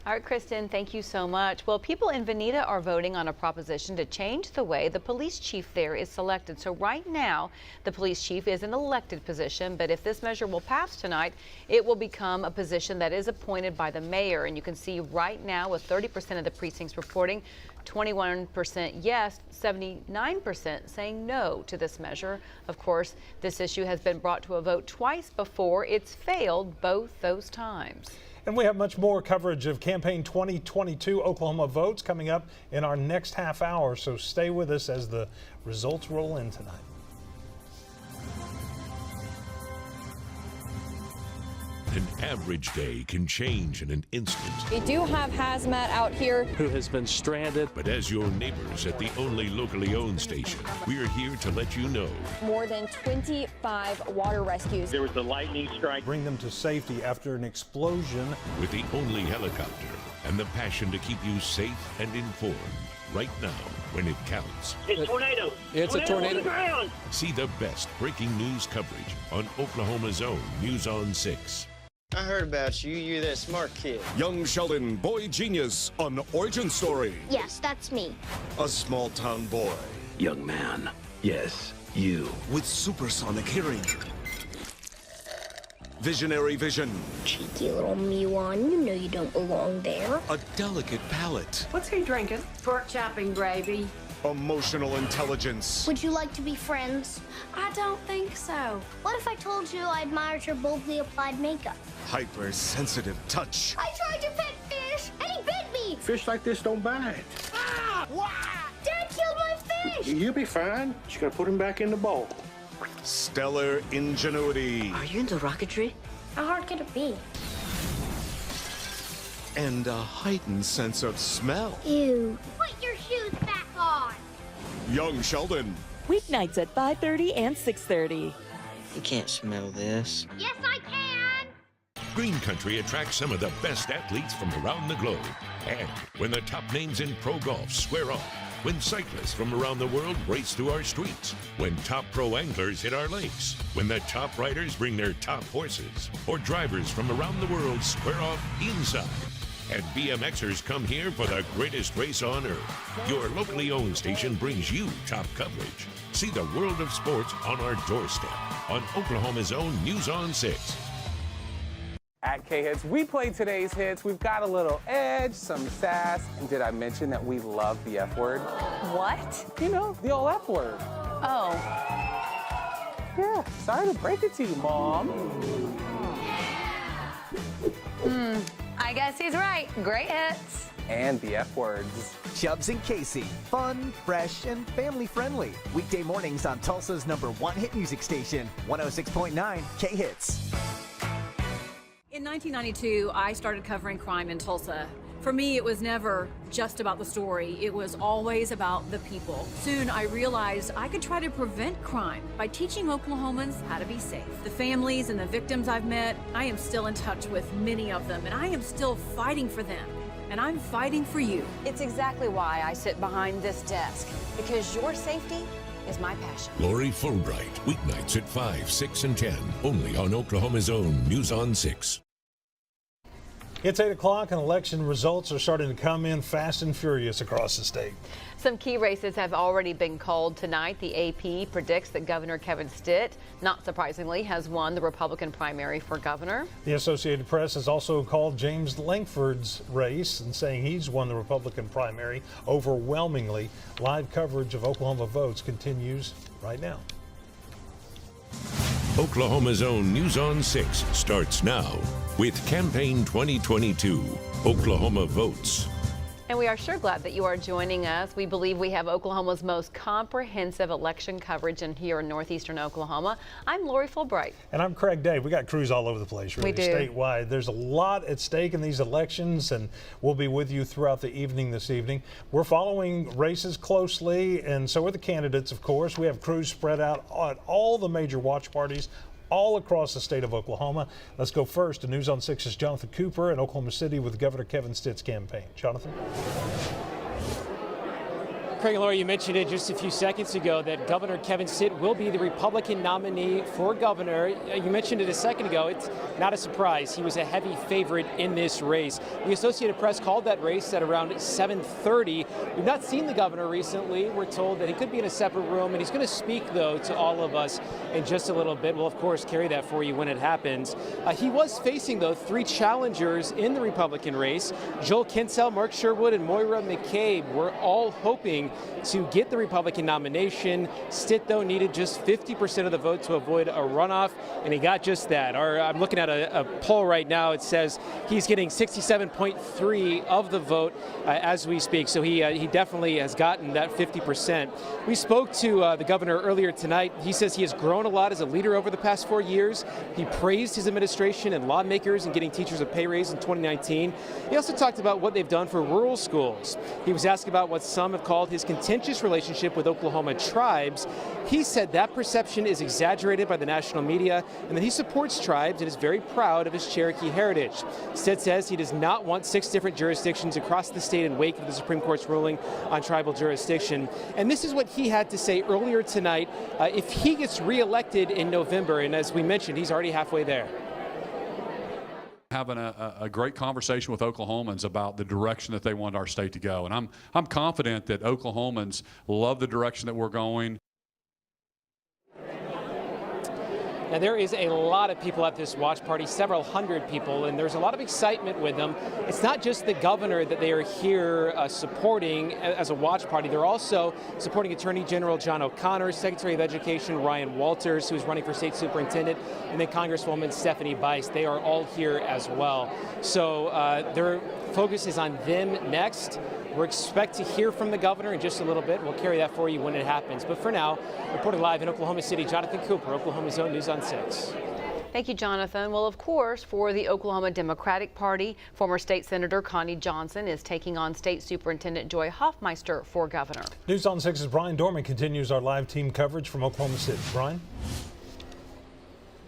All right, Kristen, thank you so much. Well, people in Veneta are voting on a proposition to change the way the police chief there is selected. So right now, the police chief is an elected position, but if this measure will pass tonight, it will become a position that is appointed by the mayor. And you can see right now, with 30% of the precincts reporting 21% yes, 79% saying no to this measure. Of course, this issue has been brought to a vote twice before. It's failed both those times. And we have much more coverage of Campaign 2022 Oklahoma votes coming up in our next half hour, so stay with us as the results roll in tonight. An average day can change in an instant. We do have hazmat out here. Who has been stranded. But as your neighbors at the only locally owned station, we're here to let you know. More than 25 water rescues. There was a lightning strike. Bring them to safety after an explosion. With the only helicopter and the passion to keep you safe and informed. Right now, when it counts. It's a tornado. It's a tornado. On the ground. See the best breaking news coverage on Oklahoma's own News on 6. I heard about you. You're that smart kid. Young Sheldon, boy genius on Origin Story. Yes, that's me. A small town boy. Young man. Yes, you. With supersonic hearing. Visionary vision. Cheeky little Miwan, you know you don't belong there. A delicate palate. What's he drinking? Pork chopping gravy. Emotional intelligence. Would you like to be friends? I don't think so. What if I told you I admired your boldly applied makeup? Hypersensitive touch. I tried to pet fish, and he bit me. Fish like this don't bite. Ah! Wah! Dad killed my fish. You'll be fine. Just gotta put him back in the bowl. Stellar ingenuity. Are you into rocketry? How hard could it be? And a heightened sense of smell. Ew. Put your shoes back on. Young Sheldon. Weeknights at 5:30 and 6:30. You can't smell this. Yes, I can. Green Country attracts some of the best athletes from around the globe. And when the top names in pro golf square off, when cyclists from around the world race through our streets, when top pro anglers hit our lakes, when the top riders bring their top horses, or drivers from around the world square off inside. And BMXers come here for the greatest race on earth. Your locally owned station brings you top coverage. See the world of sports on our doorstep on Oklahoma's own News on 6. At K-Hits, we play today's hits. We've got a little edge, some sass, and did I mention that we love the F word? What? You know, the old F word. Oh. Yeah, sorry to break it to you, Mom. I guess he's right. Great hits. And the F words. Chubbs and Casey. Fun, fresh, and family friendly. Weekday mornings on Tulsa's #1 hit music station, 106.9 K-Hits. In 1992, I started covering crime in Tulsa. For me, it was never just about the story. It was always about the people. Soon, I realized I could try to prevent crime by teaching Oklahomans how to be safe. The families and the victims I've met, I am still in touch with many of them, and I am still fighting for them. And I'm fighting for you. It's exactly why I sit behind this desk, because your safety is my passion. Lori Fulbright, weeknights at 5, 6, and 10, only on Oklahoma's own News on 6. It's 8 o'clock and election results are starting to come in fast and furious across the state. Some key races have already been called tonight. The AP predicts that Governor Kevin Stitt, not surprisingly, has won the Republican primary for governor. The Associated Press has also called James Lankford's race and saying he's won the Republican primary overwhelmingly. Live coverage of Oklahoma votes continues right now. Oklahoma's own News on 6 starts now with Campaign 2022, Oklahoma Votes. And we are sure glad that you are joining us. We believe we have Oklahoma's most comprehensive election coverage in here in northeastern Oklahoma. I'm Lori Fulbright. And I'm Craig Dave. We got crews all over the place, really, we do. Statewide. There's a lot at stake in these elections, and we'll be with you throughout the evening this evening. We're following races closely, and so are the candidates, of course. We have crews spread out at all the major watch parties all across the state of Oklahoma. Let's go first to News on 6's Jonathan Cooper in Oklahoma City with Governor Kevin Stitt's campaign. Jonathan? Craig and Laura, you mentioned it just a few seconds ago that Governor Kevin Stitt will be the Republican nominee for governor. You mentioned it a second ago. It's not a surprise. He was a heavy favorite in this race. The Associated Press called that race at around 7:30. We've not seen the governor recently. We're told that he could be in a separate room, and he's going to speak, though, to all of us in just a little bit. We'll, of course, carry that for you when it happens. He was facing, though, 3 challengers in the Republican race. Joel Kinsell, Mark Sherwood, and Moira McCabe were all hoping to get the Republican nomination. Stitt, though, needed just 50% of the vote to avoid a runoff, and he got just that. I'm looking at a poll right now. It says he's getting 67.3 of the vote as we speak, so he definitely has gotten that 50%. We spoke to the governor earlier tonight. He says he has grown a lot as a leader over the past 4 years. He praised his administration and lawmakers in getting teachers a pay raise in 2019. He also talked about what they've done for rural schools. He was asked about what some have called his contentious relationship with Oklahoma tribes. He said that perception is exaggerated by the national media and that he supports tribes and is very proud of his Cherokee heritage. Stitt says he does not want 6 different jurisdictions across the state in wake of the Supreme Court's ruling on tribal jurisdiction. And this is what he had to say earlier tonight if he gets reelected in November. And as we mentioned, he's already halfway there. Having a great conversation with Oklahomans about the direction that they want our state to go. And I'm confident that Oklahomans love the direction that we're going. Now, there is a lot of people at this watch party, several hundred people, and there's a lot of excitement with them. It's not just the governor that they are here supporting as a watch party. They're also supporting Attorney General John O'Connor, Secretary of Education Ryan Walters, who's running for state superintendent, and then Congresswoman Stephanie Bice. They are all here as well. So their focus is on them next. We expect to hear from the governor in just a little bit. We'll carry that for you when it happens. But for now, reporting live in Oklahoma City, Jonathan Cooper, Oklahoma's own News on 6. Thank you, Jonathan. Well, of course, for the Oklahoma Democratic Party, former state senator Connie Johnson is taking on State Superintendent Joy Hofmeister for governor. News on 6's Brian Dorman continues our live team coverage from Oklahoma City. Brian?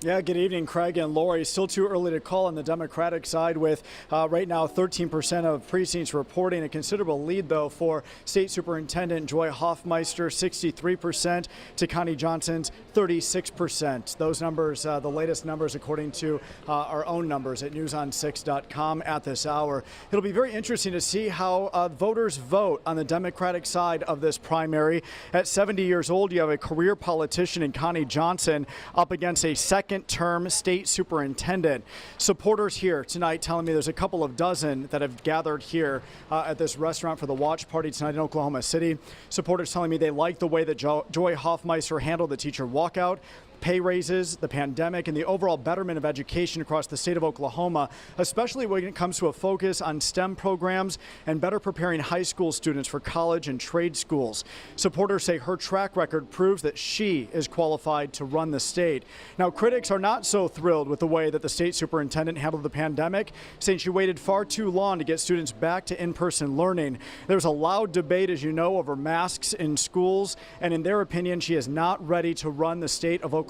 Yeah, good evening, Craig and Lori. Still too early to call on the Democratic side with right now 13% of precincts reporting. A considerable lead, though, for State Superintendent Joy Hofmeister, 63% to Connie Johnson's 36%. Those numbers, the latest numbers according to our own numbers at newson6.com at this hour. It'll be very interesting to see how voters vote on the Democratic side of this primary. At 70 years old, you have a career politician in Connie Johnson up against a second-term state superintendent. Supporters here tonight telling me there's a couple of dozen that have gathered here at this restaurant for the watch party tonight in Oklahoma City. Supporters telling me they like the way that Joy Hofmeister handled the teacher walkout, pay raises, the pandemic, and the overall betterment of education across the state of Oklahoma, especially when it comes to a focus on STEM programs and better preparing high school students for college and trade schools. Supporters say her track record proves that she is qualified to run the state. Now, critics are not so thrilled with the way that the state superintendent handled the pandemic, saying she waited far too long to get students back to in-person learning. There's a loud debate, as you know, over masks in schools, and in their opinion, she is not ready to run the state of Oklahoma.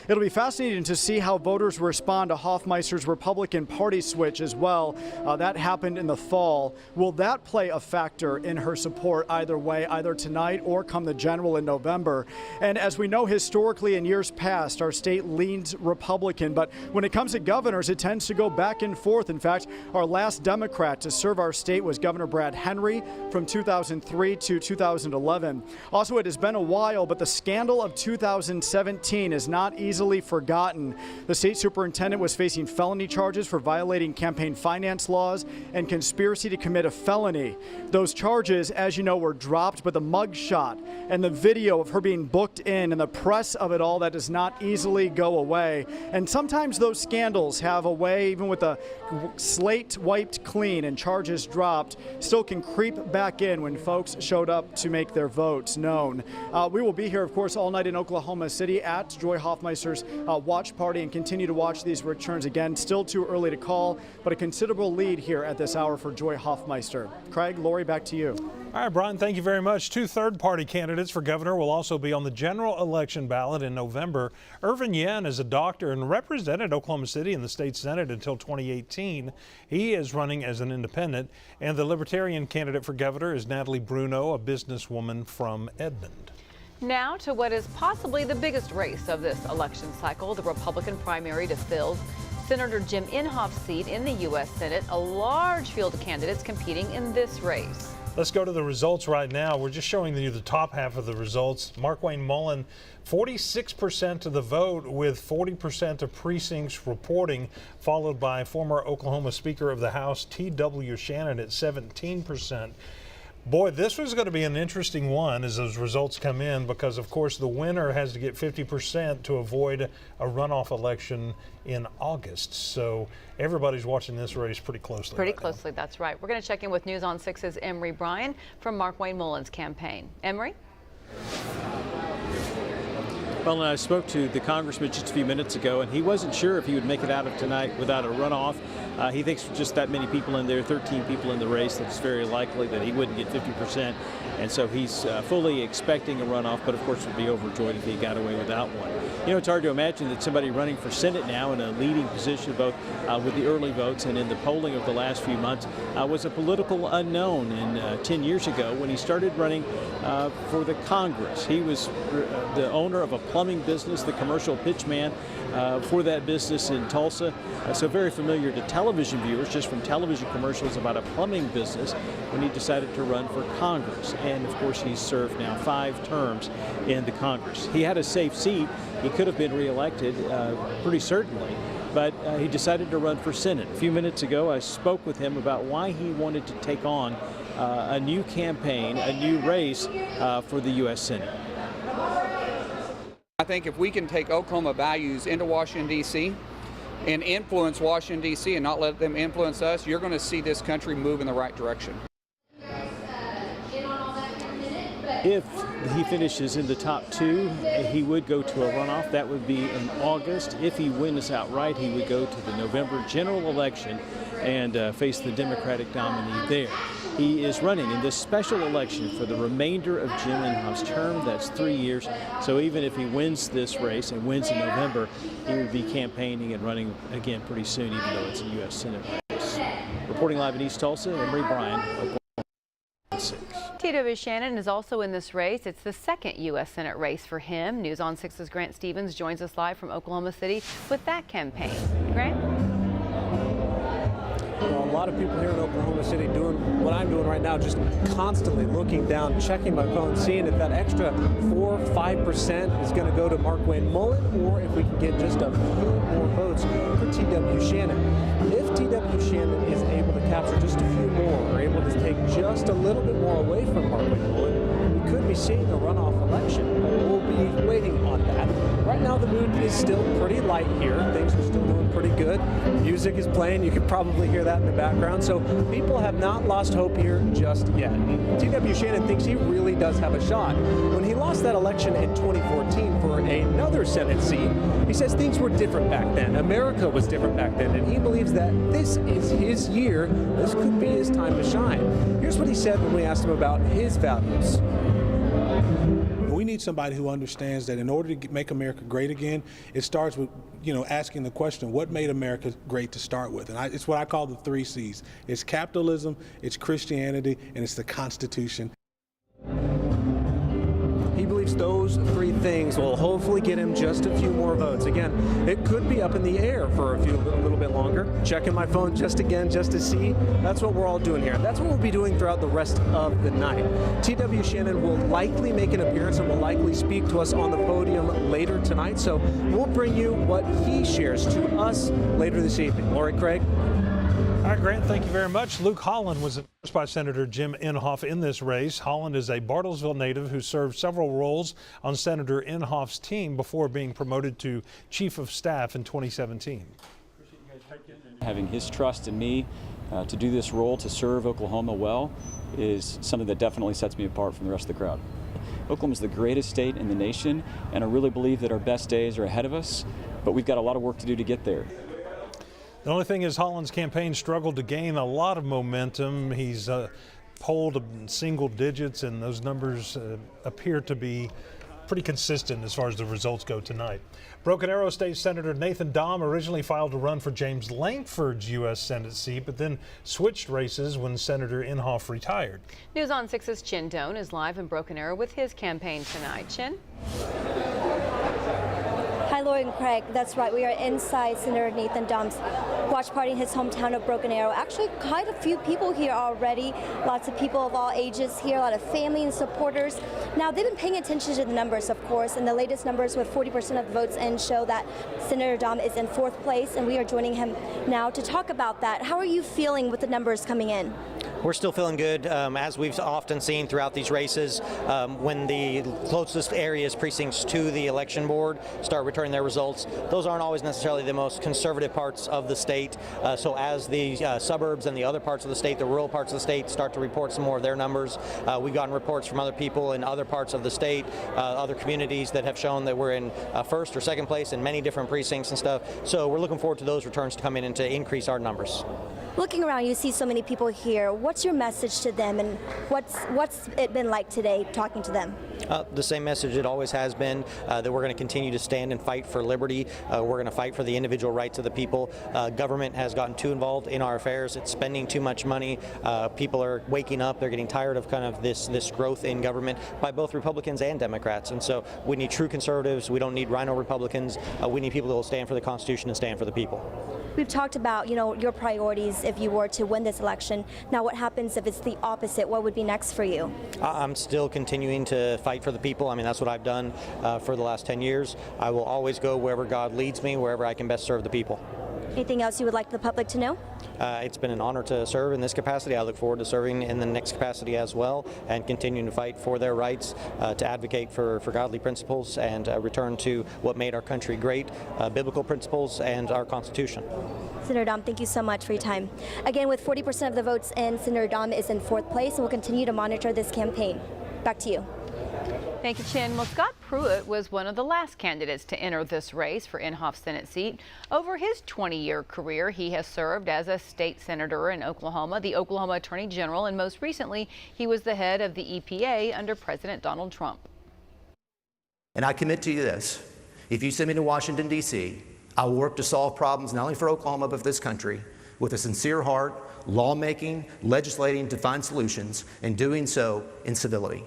It'll be fascinating to see how voters respond to Hofmeister's Republican Party switch as well. That happened in the fall. Will that play a factor in her support either way, either tonight or come the general in November? And as we know, historically in years past, our state leans Republican, but when it comes to governors, it tends to go back and forth. In fact, our last Democrat to serve our state was Governor Brad Henry from 2003 to 2011. Also, it has been a while, but the scandal of 2017 is not easily forgotten. The state superintendent was facing felony charges for violating campaign finance laws and conspiracy to commit a felony. Those charges, as you know, were dropped, but the mugshot and the video of her being booked in and the press of it all, that does not easily go away. And sometimes those scandals have a way, even with the slate wiped clean and charges dropped, still can creep back in when folks showed up to make their votes known. We will be here, of course, all night in Oklahoma City at Joy Hofmeister's watch party and continue to watch these returns. Again, still too early to call, but a considerable lead here at this hour for Joy Hofmeister. Craig, Lori, back to you. All right, Brian, thank you very much. Two third-party candidates for governor will also be on the general election ballot in November. Irvin Yen is a doctor and represented Oklahoma City in the state Senate until 2018. He is running as an independent, and the Libertarian candidate for governor is Natalie Bruno, a businesswoman from Edmond. Now to what is possibly the biggest race of this election cycle, the Republican primary to fill Senator Jim Inhofe's seat in the U.S. Senate. A large field of candidates competing in this race. Let's go to the results right now. We're just showing you the top half of the results. Markwayne Mullin, 46% of the vote with 40% of precincts reporting, followed by former Oklahoma Speaker of the House T.W. Shannon at 17%. Boy, this was going to be an interesting one as those results come in because, of course, the winner has to get 50% to avoid a runoff election in August. So everybody's watching this race pretty closely. Pretty closely, that's right. We're going to check in with News on 6's Emery Bryan from Markwayne Mullin's campaign. Emery? Well, and I spoke to the congressman just a few minutes ago, and he wasn't sure if he would make it out of tonight without a runoff. He thinks with just that many people in there, 13 people in the race, that it's very likely that he wouldn't get 50%. And so he's fully expecting a runoff, but of course would be overjoyed if he got away without one. You know, it's hard to imagine that somebody running for Senate now in a leading position, both with the early votes and in the polling of the last few months, was a political unknown. And 10 years ago, when he started running for the Congress, he was the owner of a plumbing business, the commercial pitchman for that business in Tulsa. So very familiar to television viewers just from television commercials about a plumbing business when he decided to run for Congress. And of course, he's served now 5 terms in the Congress. He had a safe seat. He could have been reelected pretty certainly, but he decided to run for Senate. A few minutes ago, I spoke with him about why he wanted to take on a new campaign, a new race for the U.S. Senate. I think if we can take Oklahoma values into Washington, D.C. and influence Washington, D.C. and not let them influence us, you're going to see this country move in the right direction. If he finishes in the top 2, he would go to a runoff. That would be in August. If he wins outright, he would go to the November general election and face the Democratic nominee there. He is running in this special election for the remainder of Jim Inhofe's term. That's 3 years. So even if he wins this race and wins in November, he would be campaigning and running again pretty soon, even though it's a U.S. Senate race. Reporting live in East Tulsa, Emery Bryan, Oklahoma 6. TW Shannon is also in this race. It's the second U.S. Senate race for him. News on 6's Grant Stevens joins us live from Oklahoma City with that campaign. Grant? Well, a lot of people here in Oklahoma City doing what I'm doing right now, just constantly looking down, checking my phone, seeing if that extra 4 or 5% is going to go to Markwayne Mullin, or if we can get just a few more votes for TW Shannon. If TW Shannon is able to capture just a few more, or able to take just a little bit more away from Markwayne Mullin, we could be seeing a runoff election. We'll be waiting on that. Right now, the mood is still pretty light here. Things are still doing pretty good. Music is playing. You can probably hear that in the background. So people have not lost hope here just yet. And TW Shannon thinks he really does have a shot. When he lost that election in 2014 for another Senate seat, he says things were different back then. America was different back then, and he believes that this is his year. This could be his time to shine. Here's what he said when we asked him about his values. We need somebody who understands that in order to make America great again, it starts with, asking the question, what made America great to start with? And it's what I call the 3 C's. It's capitalism, it's Christianity, and it's the Constitution. He believes those 3 things will hopefully get him just a few more votes. Again, it could be up in the air for a little bit longer. Checking my phone just to see. That's what we're all doing here. That's what we'll be doing throughout the rest of the night. TW Shannon will likely make an appearance and will likely speak to us on the podium later tonight. So we'll bring you what he shares to us later this evening. Lori Craig. All right, Grant, thank you very much. Luke Holland was endorsed by Senator Jim Inhofe in this race. Holland is a Bartlesville native who served several roles on Senator Inhofe's team before being promoted to Chief of Staff in 2017. Having his trust in me to do this role, to serve Oklahoma well, is something that definitely sets me apart from the rest of the crowd. Oklahoma is the greatest state in the nation, and I really believe that our best days are ahead of us, but we've got a lot of work to do to get there. The only thing is Holland's campaign struggled to gain a lot of momentum. He's polled in single digits, and those numbers appear to be pretty consistent as far as the results go tonight. Broken Arrow State Senator Nathan Dahm originally filed to run for James Lankford's U.S. Senate seat, but then switched races when Senator Inhofe retired. News on 6's Chin Doan is live in Broken Arrow with his campaign tonight. Chin? Hi, Lori and Craig. That's right. We are inside Senator Nathan Dahm's watch party in his hometown of Broken Arrow. Actually, quite a few people here already. Lots of people of all ages here, a lot of family and supporters. Now, they've been paying attention to the numbers, of course, and the latest numbers with 40% of the votes in show that Senator Dahm is in 4th place, and we are joining him now to talk about that. How are you feeling with the numbers coming in? We're still feeling good, as we've often seen throughout these races. When the closest areas, precincts to the election board start returning their results, those aren't always necessarily the most conservative parts of the state. So as the suburbs and the other parts of the state, the rural parts of the state, start to report some more of their numbers, we've gotten reports from other people in other parts of the state, other communities that have shown that we're in 1st or 2nd place in many different precincts and stuff. So we're looking forward to those returns to come in and to increase our numbers. Looking around, you see so many people here. What's your message to them, and what's it been like today talking to them? The same message it always has been, that we're going to continue to stand and fight for liberty. We're going to fight for the individual rights of the people. Government has gotten too involved in our affairs. It's spending too much money. People are waking up. They're getting tired of kind of this growth in government by both Republicans and Democrats. And so we need true conservatives. We don't need rhino Republicans. We need people that will stand for the Constitution and stand for the people. We've talked about, your priorities if you were to win this election. Now, what happens if it's the opposite? What would be next for you? I'm still continuing to fight for the people. I mean, that's what I've done for the last 10 years. I will always go wherever God leads me, wherever I can best serve the people. Anything else you would like the public to know? It's been an honor to serve in this capacity. I look forward to serving in the next capacity as well, and continuing to fight for their rights, to advocate for godly principles and return to what made our country great, biblical principles and our Constitution. Senator Dahm, thank you so much for your time. Again, with 40% of the votes in, Senator Dahm is in 4th place, and we'll continue to monitor this campaign. Back to you. Thank you, Chin. Well, Scott Pruitt was one of the last candidates to enter this race for Inhofe's Senate seat. Over his 20-year career, he has served as a state senator in Oklahoma, the Oklahoma Attorney General, and most recently, he was the head of the EPA under President Donald Trump. And I commit to you this: if you send me to Washington, D.C., I will work to solve problems not only for Oklahoma, but for this country, with a sincere heart, lawmaking, legislating to find solutions, and doing so in civility.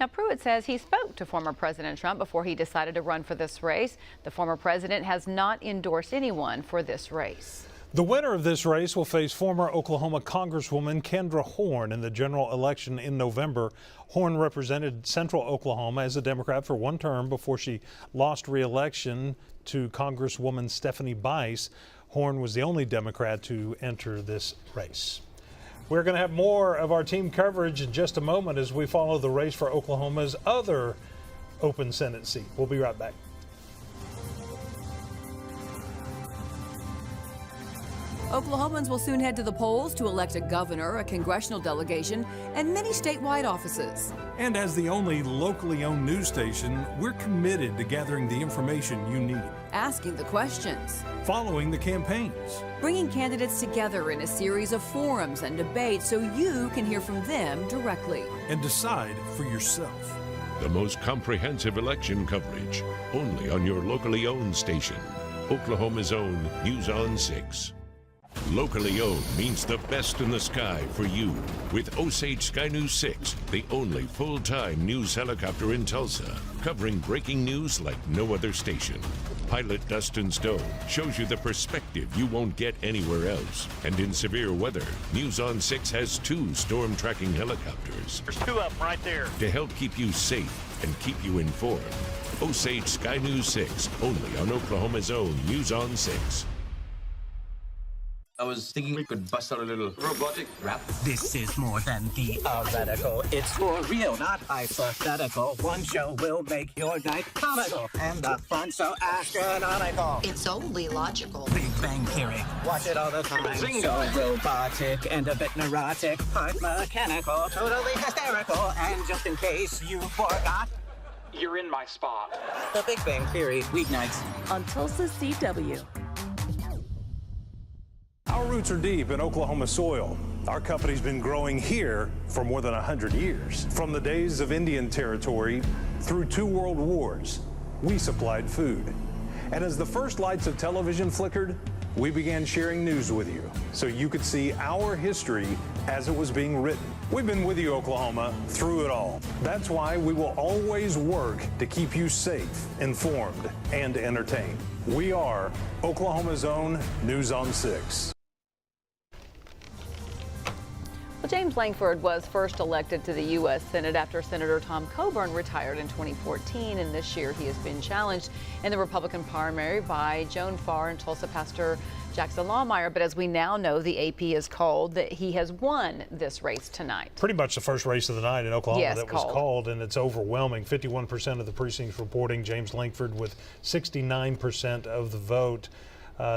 Now, Pruitt says he spoke to former President Trump before he decided to run for this race. The former president has not endorsed anyone for this race. The winner of this race will face former Oklahoma Congresswoman Kendra Horn in the general election in November. Horn represented Central Oklahoma as a Democrat for one term before she lost re-election to Congresswoman Stephanie Bice. Horn was the only Democrat to enter this race. We're going to have more of our team coverage in just a moment as we follow the race for Oklahoma's other open Senate seat. We'll be right back. Oklahomans will soon head to the polls to elect a governor, a congressional delegation, and many statewide offices. And as the only locally owned news station, we're committed to gathering the information you need, asking the questions, following the campaigns, bringing candidates together in a series of forums and debates so you can hear from them directly and decide for yourself. The most comprehensive election coverage, only on your locally owned station. Oklahoma's own News on 6. Locally owned means the best in the sky for you. With Osage Sky News 6, the only full-time news helicopter in Tulsa, covering breaking news like no other station. Pilot Dustin Stone shows you the perspective you won't get anywhere else. And in severe weather, News on 6 has 2 storm tracking helicopters. There's 2 of them right there. To help keep you safe and keep you informed. Osage Sky News 6, only on Oklahoma's own News on 6. I was thinking we could bust out a little robotic rap. This is more than theoretical. It's for real, not hypothetical. One show will make your night comical. And the fun so astronomical. It's only logical. Big Bang Theory. Watch it all the time. Zingo. So robotic and a bit neurotic. Part mechanical. Totally hysterical. And just in case you forgot, you're in my spot. The Big Bang Theory. Weeknights on Tulsa CW. Our roots are deep in Oklahoma soil. Our company's been growing here for more than 100 years. From the days of Indian territory through 2 world wars, we supplied food. And as the first lights of television flickered, we began sharing news with you so you could see our history as it was being written. We've been with you, Oklahoma, through it all. That's why we will always work to keep you safe, informed, and entertained. We are Oklahoma's own News on 6. Well, James Lankford was first elected to the U.S. Senate after Senator Tom Coburn retired in 2014, and this year he has been challenged in the Republican primary by Joan Farr and Tulsa pastor Jackson Lawmeyer. But as we now know, the AP has called that he has won this race tonight. Pretty much the first race of the night in Oklahoma yes, that was called, and it's overwhelming. 51% of the precincts reporting James Lankford with 69% of the vote.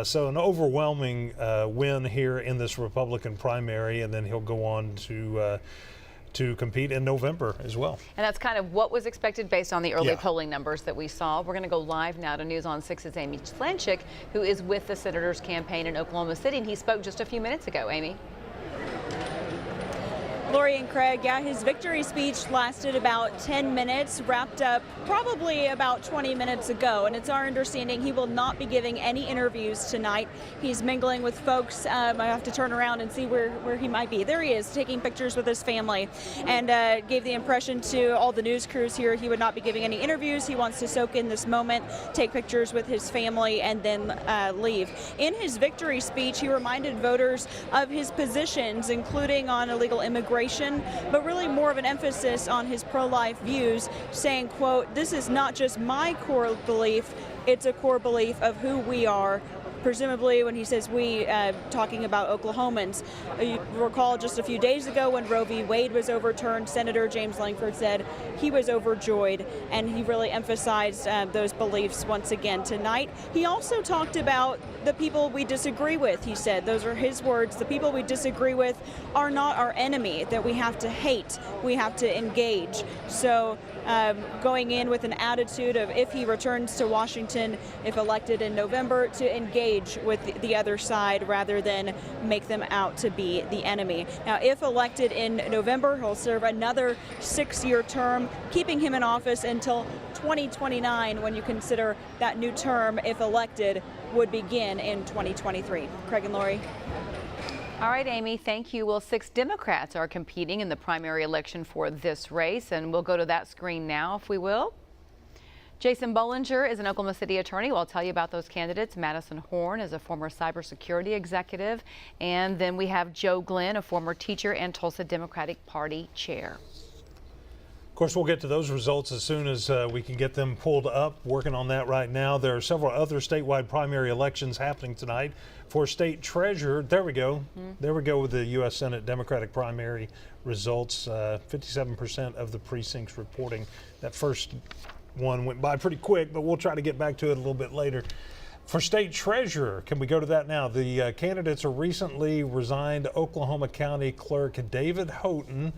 So an overwhelming win here in this Republican primary, and then he'll go on to compete in November as well. And that's kind of what was expected based on the early Yeah. polling numbers that we saw. We're going to go live now to News on 6's Amy Slanchik, who is with the senator's campaign in Oklahoma City, and he spoke just a few minutes ago. Amy. Lori and Craig, yeah, his victory speech lasted about 10 minutes, wrapped up probably about 20 minutes ago. And it's our understanding he will not be giving any interviews tonight. He's mingling with folks. I have to turn around and see where he might be. There he is, taking pictures with his family, and gave the impression to all the news crews here he would not be giving any interviews. He wants to soak in this moment, take pictures with his family, and then leave. In his victory speech, he reminded voters of his positions, including on illegal immigration, but really more of an emphasis on his pro-life views, saying, quote, "This is not just my core belief, it's a core belief of who we are, presumably when he says we, talking about Oklahomans. You recall just a few days ago when Roe v. Wade was overturned, Senator James Lankford said he was overjoyed, and he really emphasized those beliefs once again tonight. He also talked about the people we disagree with. He said, those are his words, the people we disagree with are not our enemy, that we have to hate, we have to engage. So going in with an attitude of, if he returns to Washington, if elected in November, to engage with the other side rather than make them out to be the enemy. Now, if elected in November, he'll serve another 6-year term, keeping him in office until 2029, when you consider that new term, if elected, would begin in 2023. Craig and Lori. All right, Amy, thank you. Well, 6 Democrats are competing in the primary election for this race, and we'll go to that screen now, if we will. Jason Bollinger is an Oklahoma City attorney. We'll tell you about those candidates. Madison Horn is a former cybersecurity executive. And then we have Joe Glenn, a former teacher and Tulsa Democratic Party chair. Of course, we'll get to those results as soon as we can get them pulled up. Working on that right now. There are several other statewide primary elections happening tonight. For state treasurer, there we go. There we go with the U.S. Senate Democratic primary results. 57% of the precincts reporting. That first one went by pretty quick, but we'll try to get back to it a little bit later. For state treasurer, can we go to that now? The candidates are recently resigned Oklahoma County Clerk David Houghton,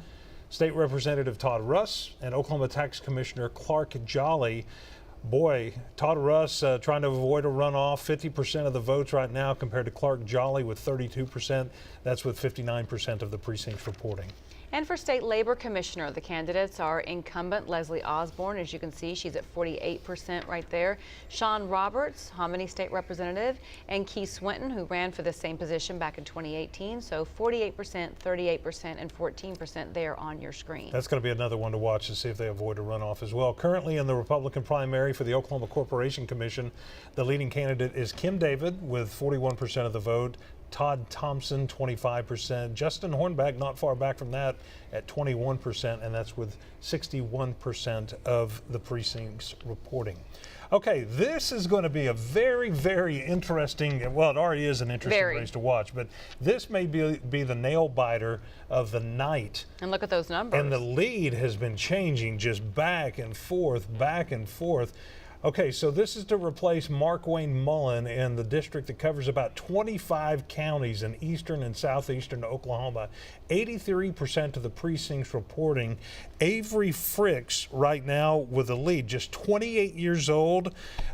State Representative Todd Russ, and Oklahoma Tax Commissioner Clark Jolly. Boy, Todd Russ trying to avoid a runoff, 50% of the votes right now compared to Clark Jolly with 32%. That's with 59% of the precincts reporting. And for state labor commissioner, the candidates are incumbent Leslie Osborne. As you can see, she's at 48% right there. Sean Roberts, Hominy state representative, and Keith Swinton, who ran for the same position back in 2018. So 48%, 38%, and 14% there on your screen. That's going to be another one to watch to see if they avoid a runoff as well. Currently in the Republican primary for the Oklahoma Corporation Commission, the leading candidate is Kim David with 41% of the vote. Todd Thompson, 25%. Justin Hornback, not far back from that, at 21%, and that's with 61% of the precincts reporting. Okay, this is going to be a very, very interesting, well, it already is an interesting race to watch, but this may be the nail biter of the night. And look at those numbers. And the lead has been changing just back and forth, back and forth. Okay, so this is to replace Markwayne Mullin in the district that covers about 25 counties in eastern and southeastern Oklahoma. 83% of the precincts reporting. Avery Fricks right now with the lead, just 28 years old,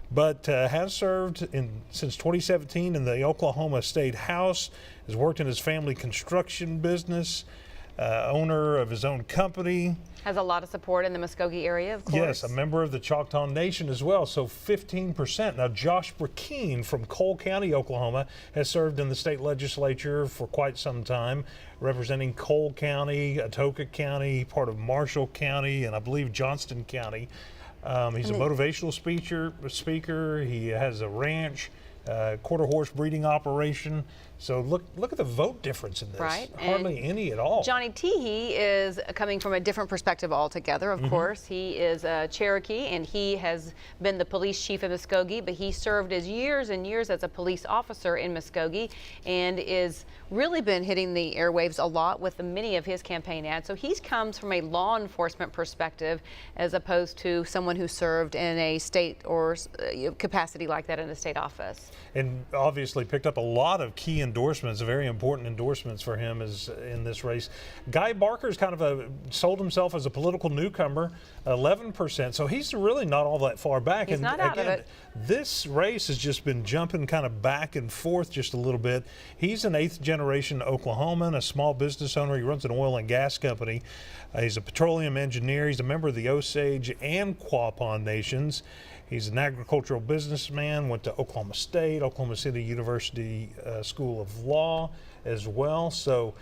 but has served since 2017 in the Oklahoma State House, has worked in his family construction business, owner of his own company. Has a lot of support in the Muskogee area, of course. Yes, a member of the Choctaw Nation as well, so 15%. Now, Josh Burkeen from Cole County, Oklahoma, has served in the state legislature for quite some time, representing Cole County, Atoka County, part of Marshall County, and I believe Johnston County. He's a motivational speaker. He has a ranch, quarter horse breeding operation. So look at the vote difference in this. Right. Hardly any at all. Johnny Teehee is coming from a different perspective altogether, of course. He is a Cherokee, and he has been the police chief of Muskogee, but he served as years and years as a police officer in Muskogee and is really been hitting the airwaves a lot with many of his campaign ads. So he comes from a law enforcement perspective as opposed to someone who served in a state or capacity like that in a state office. And obviously picked up a lot of key endorsements, very important endorsements for him is in this race. Guy Barker's kind of sold himself as a political newcomer, 11%. So he's really not all that far back. He's not out of it. This race has just been jumping kind of back and forth just a little bit. He's an 8th generation Oklahoman, a small business owner. He runs an oil and gas company. He's a petroleum engineer. He's a member of the Osage and Quapaw Nations. He's an agricultural businessman, went to Oklahoma State, Oklahoma City University School of Law as well. So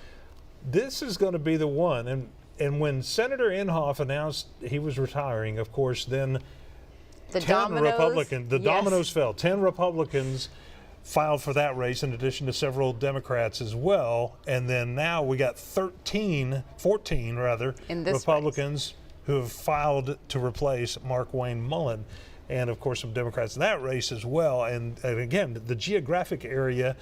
this is going to be the one. And when Senator Inhofe announced he was retiring, of course, then the 10 Republicans, dominoes fell. 10 Republicans filed for that race in addition to several Democrats as well. And then now we got 14 Republicans who have filed to replace Markwayne Mullin. and of course some Democrats in that race as well. And again, the geographic area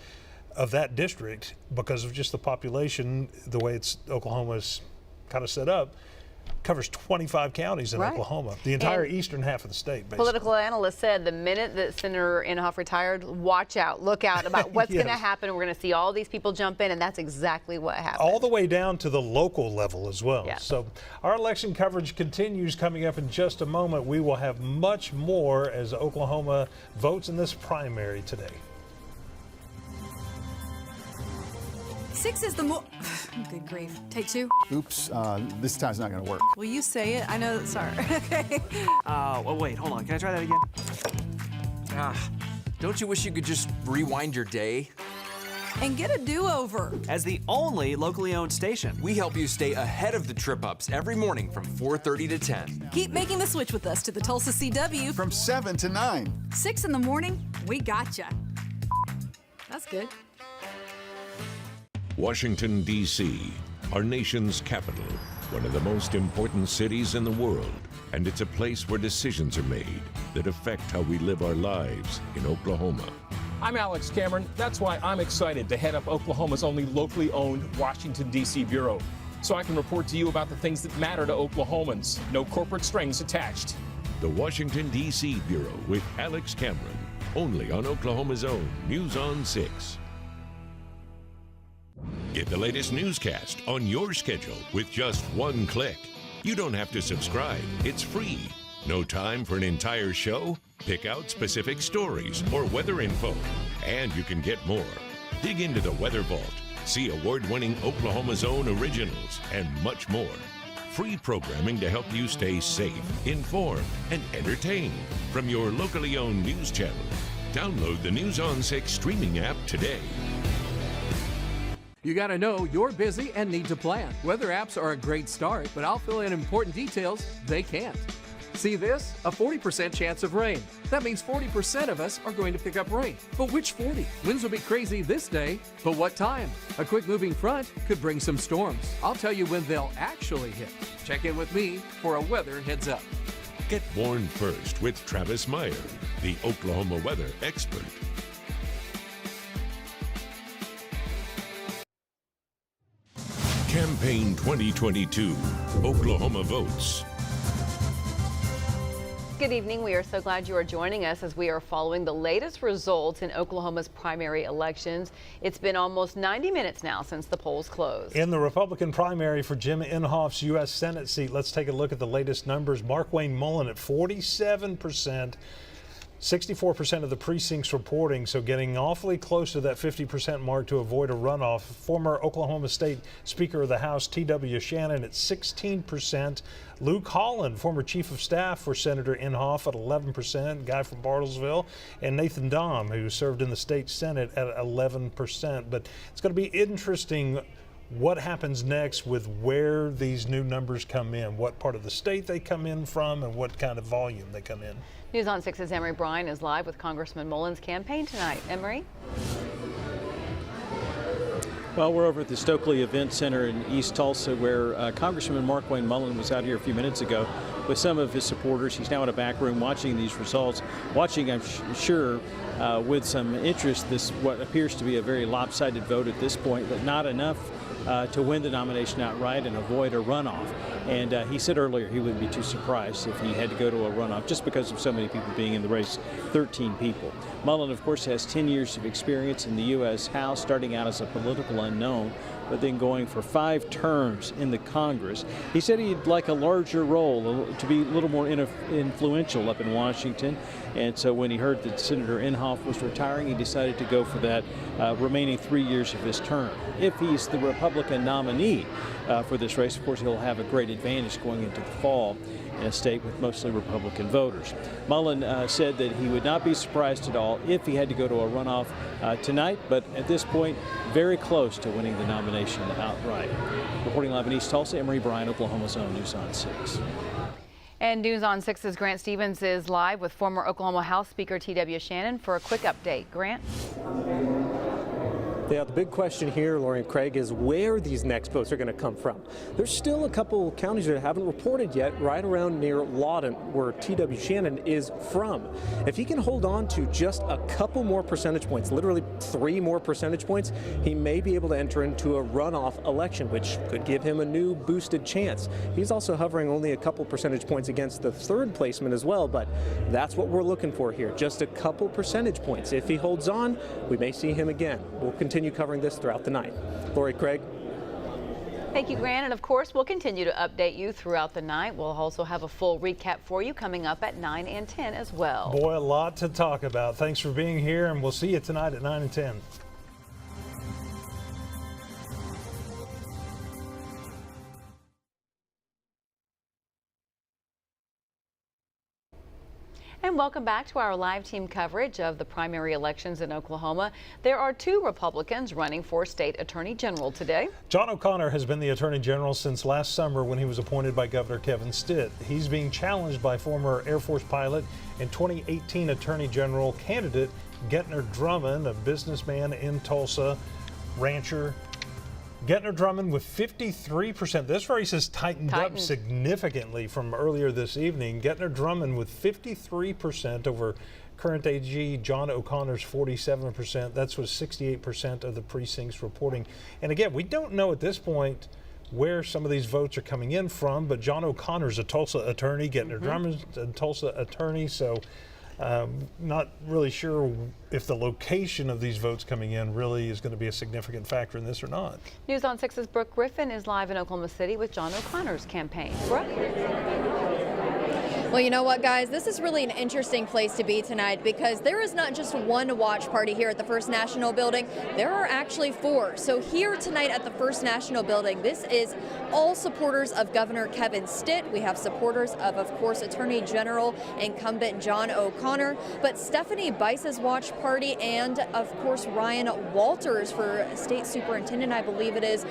of that district, because of just the population, the way Oklahoma's kind of set up, covers 25 counties in Oklahoma, the entire eastern half of the state, basically. Political analysts said the minute that Senator Inhofe retired, watch out, look out about what's going to happen. We're going to see all these people jump in, and that's exactly what happened. All the way down to the local level as well. Yeah. So our election coverage continues. Coming up in just a moment, we will have much more as Oklahoma votes in this primary today. 6 is the more. Good grief. Take 2. Oops, this time's not going to work. Will you say it? I know. Sorry. Okay. Oh, wait, hold on. Can I try that again? Don't you wish you could just rewind your day? And get a do-over. As the only locally owned station, we help you stay ahead of the trip-ups every morning from 4:30 to 10. Keep making the switch with us to the Tulsa CW. From 7 to 9. 6 in the morning, we gotcha. That's good. Washington, D.C., our nation's capital, one of the most important cities in the world, and it's a place where decisions are made that affect how we live our lives in Oklahoma. I'm Alex Cameron. That's why I'm excited to head up Oklahoma's only locally owned Washington, D.C. bureau, so I can report to you about the things that matter to Oklahomans. No corporate strings attached. The Washington, D.C. Bureau with Alex Cameron, only on Oklahoma's own News on 6. Get the latest newscast on your schedule with just one click. You don't have to subscribe. It's free. No time for an entire show? Pick out specific stories or weather info, and you can get more. Dig into the Weather Vault, see award-winning Oklahoma's own originals, and much more. Free programming to help you stay safe, informed, and entertained from your locally owned news channel. Download the News on 6 streaming app today. You gotta know you're busy and need to plan. Weather apps are a great start, but I'll fill in important details they can't. See this? A 40% chance of rain. That means 40% of us are going to pick up rain. But which 40? Winds will be crazy this day, but what time? A quick moving front could bring some storms. I'll tell you when they'll actually hit. Check in with me for a weather heads up. Get warned first with Travis Meyer, the Oklahoma weather expert. Campaign 2022, Oklahoma votes. Good evening. We are so glad you are joining us as we are following the latest results in Oklahoma's primary elections. It's been almost 90 minutes now since the polls closed. In the Republican primary for Jim Inhofe's U.S. Senate seat, let's take a look at the latest numbers. Markwayne Mullin at 47%. 64% of the precincts reporting, so getting awfully close to that 50% mark to avoid a runoff. Former Oklahoma State Speaker of the House, T.W. Shannon, at 16%. Luke Holland, former Chief of Staff for Senator Inhofe, at 11%, guy from Bartlesville. And Nathan Dahm, who served in the state Senate, at 11%. But it's going to be interesting what happens next with where these new numbers come in, what part of the state they come in from, and what kind of volume they come in. News on 6's Emery Bryan is live with Congressman Mullin's campaign tonight. Emery? Well, we're over at the Stokely Event Center in East Tulsa, where Congressman Markwayne Mullin was out here a few minutes ago with some of his supporters. He's now in a back room watching these results, watching, I'm sure, with some interest, this what appears to be a very lopsided vote at this point, but not enough to win the nomination outright and avoid a runoff. And he said earlier he wouldn't be too surprised if he had to go to a runoff just because of so many people being in the race, 13 people. Mullin, of course, has 10 years of experience in the U.S. House, starting out as a political unknown, but then going for 5 terms in the Congress. He said he'd like a larger role, to be a little more influential up in Washington. And so when he heard that Senator Inhofe was retiring, he decided to go for that remaining 3 years of his term. If he's the Republican nominee for this race, of course, he'll have a great advantage going into the fall in a state with mostly Republican voters. Mullin said that he would not be surprised at all if he had to go to a runoff tonight, but at this point, very close to winning the nomination outright. Reporting live in East Tulsa, Emery Bryan, Oklahoma's own News on 6. And News on 6's Grant Stevens is live with former Oklahoma House Speaker T.W. Shannon for a quick update. Grant? Yeah, the big question here, Lori and Craig, is where these next votes are going to come from. There's still a couple counties that haven't reported yet, right around near Lawton, where T.W. Shannon is from. If he can hold on to just a couple more percentage points, literally 3 more percentage points, he may be able to enter into a runoff election, which could give him a new boosted chance. He's also hovering only a couple percentage points against the 3rd placement as well, but that's what we're looking for here, just a couple percentage points. If he holds on, we may see him again. We'll continue covering this throughout the night. Lori, Craig. Thank you, Grant. And of course, we'll continue to update you throughout the night. We'll also have a full recap for you coming up at 9 and 10 as well. Boy, a lot to talk about. Thanks for being here, and we'll see you tonight at 9 and 10. And welcome back to our live team coverage of the primary elections in Oklahoma. There are 2 Republicans running for state attorney general today. John O'Connor has been the attorney general since last summer when he was appointed by Governor Kevin Stitt. He's being challenged by former Air Force pilot and 2018 attorney general candidate Gentner Drummond, a businessman in Tulsa, rancher. Gentner Drummond with 53%. This race has tightened up significantly from earlier this evening. Gentner Drummond with 53% over current AG John O'Connor's 47%. That's what 68% of the precincts reporting. And again, we don't know at this point where some of these votes are coming in from, but John O'Connor's a Tulsa attorney, Gentner Drummond's a Tulsa attorney, so not really sure if the location of these votes coming in really is going to be a significant factor in this or not. News on 6's Brooke Griffin is live in Oklahoma City with John O'Connor's campaign. Brooke? Well, you know what, guys? This is really an interesting place to be tonight because there is not just one watch party here at the First National Building. There are actually 4. So here tonight at the First National Building, this is all supporters of Governor Kevin Stitt. We have supporters of course, Attorney General incumbent John O'Connor, but Stephanie Bice's watch party and, of course, Ryan Walters for State Superintendent, I believe it is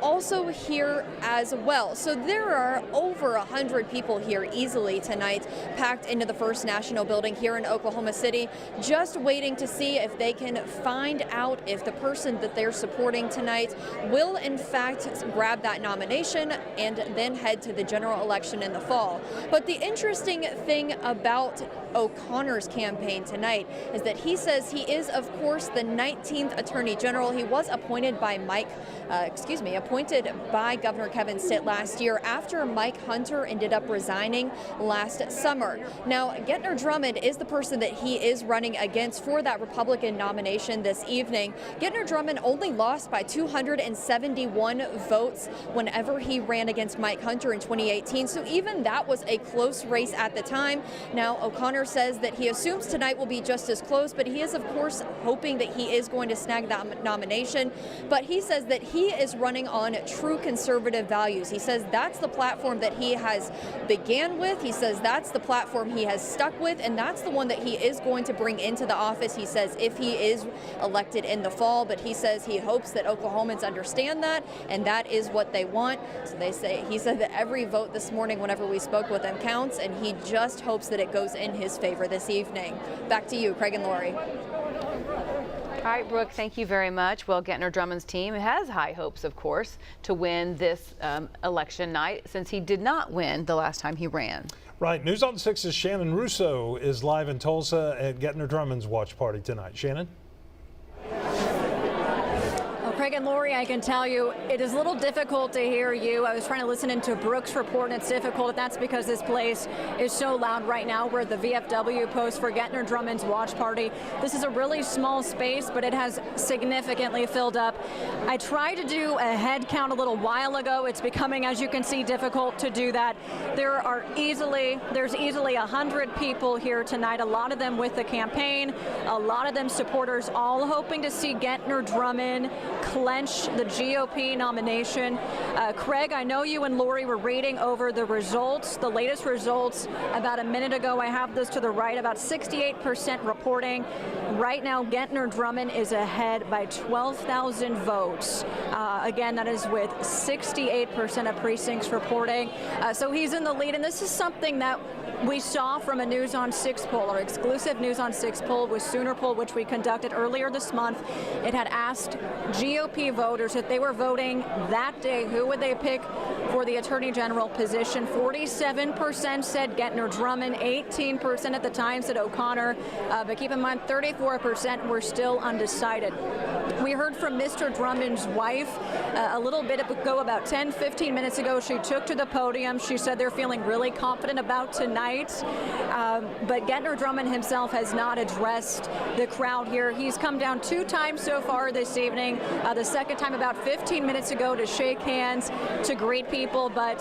also here as well. So there are over 100 people here easily tonight, packed into the First National Building here in Oklahoma City, just waiting to see if they can find out if the person that they're supporting tonight will in fact grab that nomination and then head to the general election in the fall. But the interesting thing about O'Connor's campaign tonight is that he says he is, of course, the 19th Attorney General. He was appointed by Governor Kevin Stitt last year after Mike Hunter ended up resigning last summer. Now, Gentner Drummond is the person that he is running against for that Republican nomination this evening. Gentner Drummond only lost by 271 votes whenever he ran against Mike Hunter in 2018, so even that was a close race at the time. Now, O'Connor says that he assumes tonight will be just as close, but he is, of course, hoping that he is going to snag that nomination. But he says that he is running on true conservative values. He says that's the platform that he has began with. He says that's the platform he has stuck with, and that's the one that he is going to bring into the office, he says, if he is elected in the fall. But he says he hopes that Oklahomans understand that, and that is what they want. So he said that every vote this morning whenever we spoke with him counts, and he just hopes that it goes in his favor this evening. Back to you, Craig and Lori. All right, Brooke, thank you very much. Well, Gentner Drummond's team has high hopes, of course, to win this election night since he did not win the last time he ran. Right. News on 6's Shannon Russo is live in Tulsa at Gentner Drummond's watch party tonight. Shannon? Craig and Lori, I can tell you it is a little difficult to hear you. I was trying to listen into Brooke's report, and it's difficult. That's because this place is so loud right now. We're at the VFW post for Gentner Drummond's watch party. This is a really small space, but it has significantly filled up. I tried to do a head count a little while ago. It's becoming, as you can see, difficult to do that. There's easily 100 people here tonight, a lot of them with the campaign, a lot of them supporters, all hoping to see Gentner Drummond clinch the GOP nomination. Craig, I know you and Lori were reading over the results, the latest results about a minute ago. I have this to the right, about 68% reporting. Right now, Gentner Drummond is ahead by 12,000 votes. Again, that is with 68% of precincts reporting. So he's in the lead, and this is something that we saw from a News on 6 poll, our exclusive News on 6 poll with Sooner Poll, which we conducted earlier this month. It had asked GOP voters if they were voting that day, who would they pick for the Attorney General position. 47% said Gentner Drummond, 18% at the time said O'Connor, but keep in mind 34% were still undecided. We heard from Mr. Drummond's wife a little bit ago, about 10-15 minutes ago. She took to the podium. She said they're feeling really confident about tonight. But Gentner Drummond himself has not addressed the crowd here. He's come down 2 times so far this evening. The second time about 15 minutes ago to shake hands, to greet people. But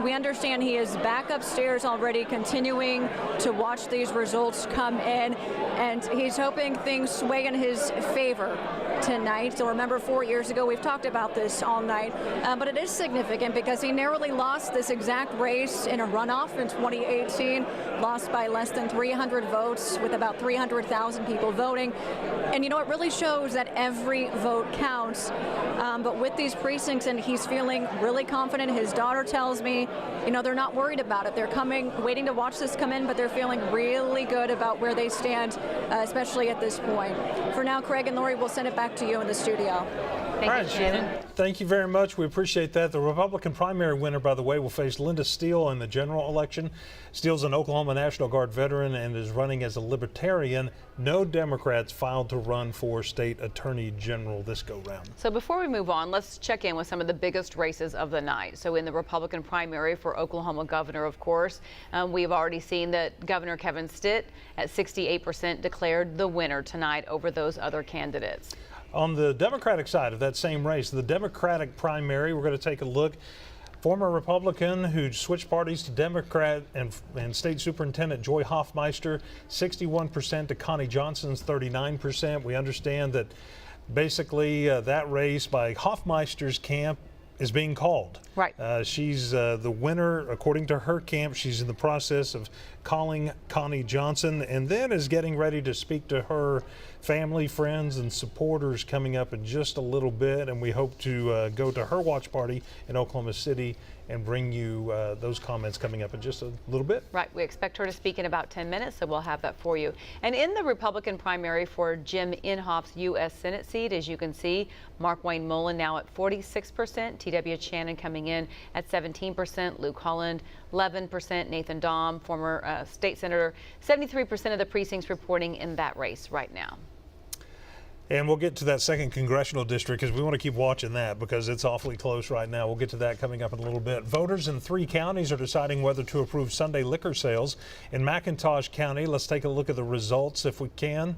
we understand he is back upstairs already, continuing to watch these results come in. And he's hoping things sway in his favor tonight. So remember, 4 years ago, we've talked about this all night, but it is significant because he narrowly lost this exact race in a runoff in 2018, lost by less than 300 votes with about 300,000 people voting. And you know, it really shows that every vote counts. But with these precincts, and he's feeling really confident. His daughter tells me, you know, they're not worried about it. They're coming, waiting to watch this come in, but they're feeling really good about where they stand, especially at this point. For now, Craig and Lori, we'll send it back to you in the studio. Thank you, Shannon. Thank you very much. We appreciate that. The Republican primary winner, by the way, will face Linda Steele in the general election. Steele's an Oklahoma National Guard veteran and is running as a Libertarian. No Democrats filed to run for state attorney general this go-round. So before we move on, let's check in with some of the biggest races of the night. So in the Republican primary for Oklahoma governor, of course, we've already seen that Governor Kevin Stitt at 68% declared the winner tonight over those other candidates. On the Democratic side of that same race, the Democratic primary, we're going to take a look. Former Republican who switched parties to Democrat and State Superintendent Joy Hofmeister, 61% to Connie Johnson's 39%. We understand that basically that race by Hofmeister's camp is being called. Right. She's the winner according to her camp. She's in the process of calling Connie Johnson and then is getting ready to speak to her family, friends, and supporters coming up in just a little bit. And we hope to go to her watch party in Oklahoma City and bring you those comments coming up in just a little bit. Right. We expect her to speak in about 10 minutes, so we'll have that for you. And in the Republican primary for Jim Inhofe's U.S. Senate seat, as you can see, Markwayne Mullin now at 46%, T.W. Shannon coming in at 17%, Luke Holland 11%, Nathan Dahm, former state senator, 73% of the precincts reporting in that race right now. And we'll get to that second congressional district because we want to keep watching that because it's awfully close right now. We'll get to that coming up in a little bit. Voters in 3 counties are deciding whether to approve Sunday liquor sales. In McIntosh County, let's take a look at the results if we can.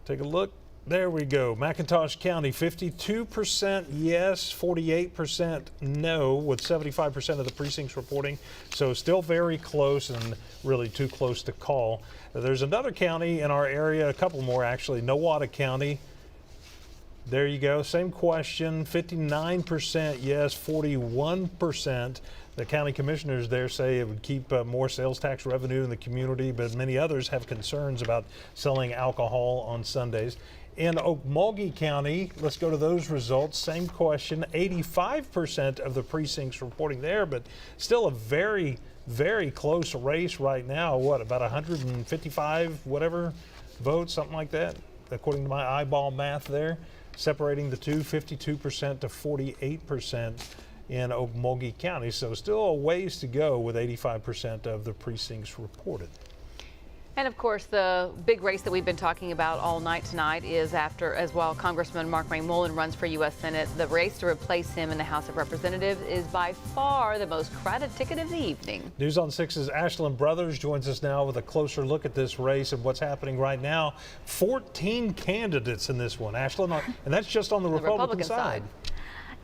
Take a look. There we go. McIntosh County, 52% yes, 48% no, with 75% of the precincts reporting. So still very close and really too close to call. There's another county in our area, a couple more actually, Nowata County. There you go. Same question, 59% yes, 41%. The county commissioners there say it would keep more sales tax revenue in the community, but many others have concerns about selling alcohol on Sundays. In Okmulgee County, let's go to those results. Same question, 85% of the precincts reporting there, but still a very, very close race right now. What, about 155 whatever votes, something like that, according to my eyeball math there, separating the two, 52% to 48% in Okmulgee County. So still a ways to go with 85% of the precincts reported. And of course, the big race that we've been talking about all night tonight is after, as well, Congressman Markwayne Mullin runs for U.S. Senate. The race to replace him in the House of Representatives is by far the most crowded ticket of the evening. News on 6's Ashlyn Brothers joins us now with a closer look at this race and what's happening right now. 14 candidates in this one, Ashlyn, and that's just on the Republican side.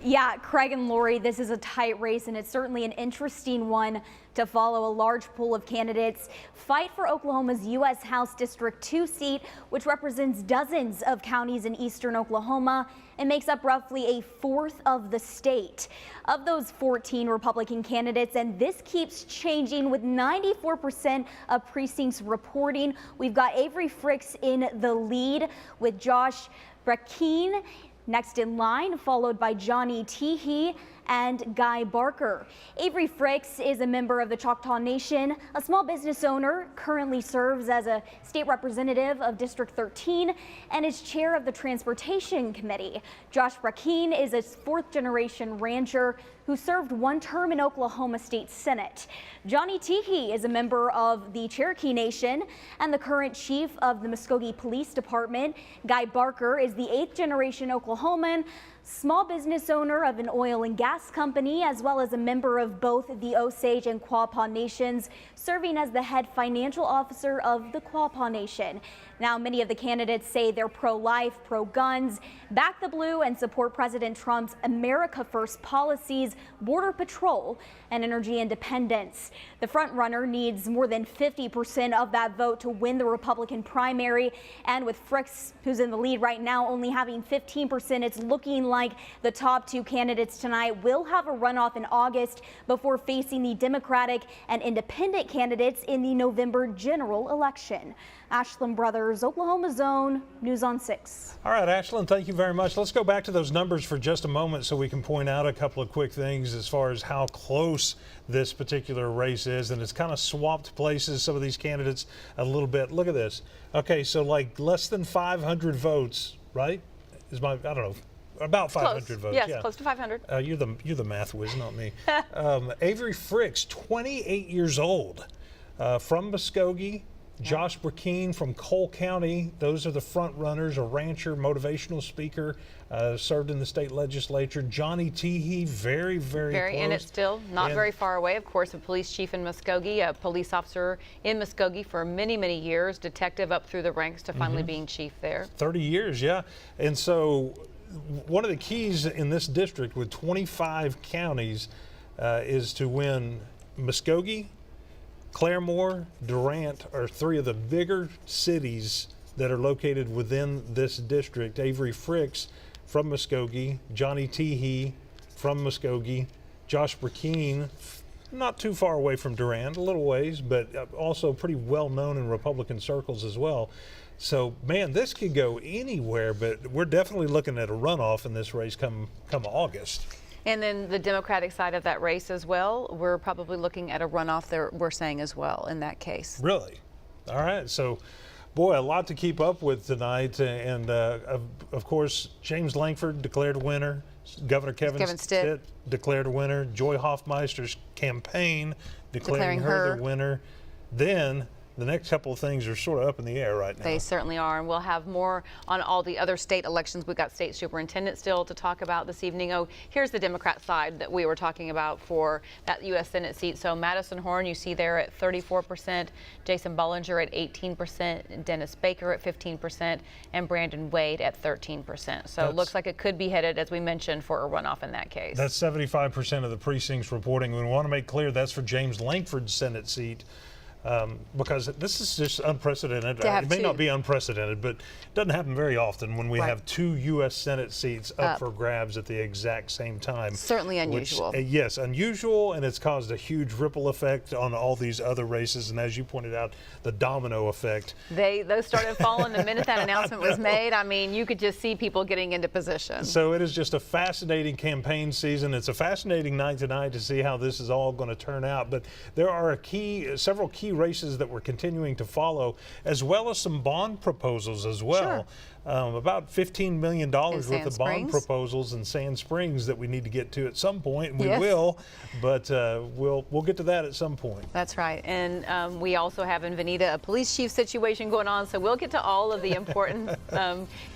Yeah, Craig and Lori, this is a tight race, and it's certainly an interesting one to follow. A large pool of candidates fight for Oklahoma's U.S. House District 2 seat, which represents dozens of counties in eastern Oklahoma and makes up roughly a fourth of the state. Of those 14 Republican candidates, and this keeps changing with 94% of precincts reporting. We've got Avery Fricks in the lead with Josh Brakeen next in line, followed by Johnny Teehee and Guy Barker. Avery Fricks is a member of the Choctaw Nation, a small business owner, currently serves as a state representative of District 13 and is chair of the Transportation Committee. Josh Brakeen is a fourth-generation rancher who served one term in Oklahoma State Senate. Johnny Teehee is a member of the Cherokee Nation and the current chief of the Muskogee Police Department. Guy Barker is the eighth-generation Oklahoman, small business owner of an oil and gas company, as well as a member of both the Osage and Quapaw Nations, serving as the head financial officer of the Quapaw Nation. Now, many of the candidates say they're pro-life, pro-guns, back the blue, and support President Trump's America First policies, border patrol, and energy independence. The frontrunner needs more than 50% of that vote to win the Republican primary. And with Fricks, who's in the lead right now, only having 15%, it's looking like the top two candidates tonight will have a runoff in August before facing the Democratic and independent candidates in the November general election. Ashland Brothers, Oklahoma's Own, News on 6. All right, Ashland, thank you very much. Let's go back to those numbers for just a moment so we can point out a couple of quick things as far as how close this particular race is. And it's kind of swapped places, some of these candidates, a little bit. Look at this. Okay, so like less than 500 votes, right? I don't know. About 500 close. votes. Yes, yeah. Close to 500. You're the math whiz, not me. Avery Fricks, 28 years old, from Muskogee. Josh Brakeen from Cole County. Those are the front runners. A rancher, motivational speaker, served in the state legislature. Johnny Teehee, very close. In it still, not very far away. Of course, a police chief in Muskogee, a police officer in Muskogee for many years, detective up through the ranks to finally being chief there. 30 years, yeah. And so one of the keys in this district with 25 counties is to win Muskogee, Claremore, Durant are three of the bigger cities that are located within this district. Avery Fricks from Muskogee, Johnny Teehee from Muskogee, Josh Brakeen, not too far away from Durant, a little ways, but also pretty well known in Republican circles as well. So, man, this could go anywhere, but we're definitely looking at a runoff in this race come August. And then the Democratic side of that race as well, we're probably looking at a runoff there, we're saying as well in that case. Really? All right. So, boy, a lot to keep up with tonight. And, of course, James Lankford declared winner. Governor Kevin Stitt declared a winner. Joy Hofmeister's campaign declaring her the winner. Then the next couple of things are sort of up in the air right now. They certainly are, and we'll have more on all the other state elections. We've got state superintendent still to talk about this evening. Oh, here's the Democrat side that we were talking about for that U.S. Senate seat. So Madison Horn, you see there at 34%, Jason Bollinger at 18%, Dennis Baker at 15%, and Brandon Wade at 13%. So it looks like it could be headed, as we mentioned, for a runoff in that case. That's 75% of the precincts reporting. We want to make clear that's for James Lankford's Senate seat. Because this is just unprecedented. It may not be unprecedented, but it doesn't happen very often when we have two U.S. Senate seats up for grabs at the exact same time. Certainly unusual. Which, yes, unusual, and it's caused a huge ripple effect on all these other races. And as you pointed out, the domino effect. Those started falling the minute that announcement was made. I mean, you could just see people getting into position. So it is just a fascinating campaign season. It's a fascinating night tonight to see how this is all going to turn out. But there are several key races that we're continuing to follow, as well as some bond proposals as well. Sure. About $15 million worth of bond proposals in Sand Springs that we need to get to at some point, and we will, but we'll get to that at some point. That's right. And we also have in Veneta a police chief situation going on, so we'll get to all of the important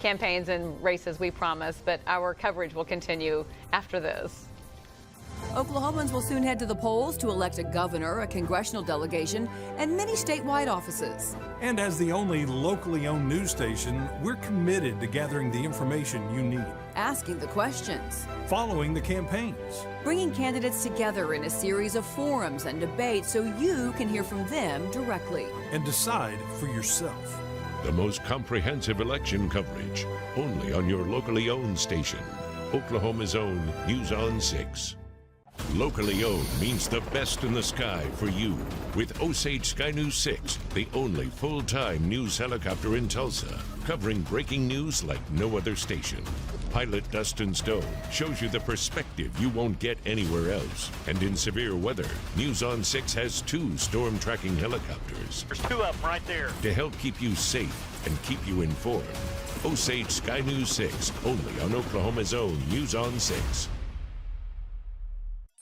campaigns and races, we promise, but our coverage will continue after this. Oklahomans will soon head to the polls to elect a governor, a congressional delegation, and many statewide offices. And as the only locally owned news station, we're committed to gathering the information you need, Asking the questions, following the campaigns, bringing candidates together in a series of forums and debates so you can hear from them directly. and decide for yourself. The most comprehensive election coverage, only on your locally owned station. Oklahoma's own News on 6. Locally owned means the best in the sky for you. With Osage Sky News 6, the only full-time news helicopter in Tulsa, covering breaking news like no other station. Pilot Dustin Stone shows you the perspective you won't get anywhere else. And in severe weather, News on 6 has 2 storm tracking helicopters. There's 2 of them right there. To help keep you safe and keep you informed. Osage Sky News 6, only on Oklahoma's own News on 6.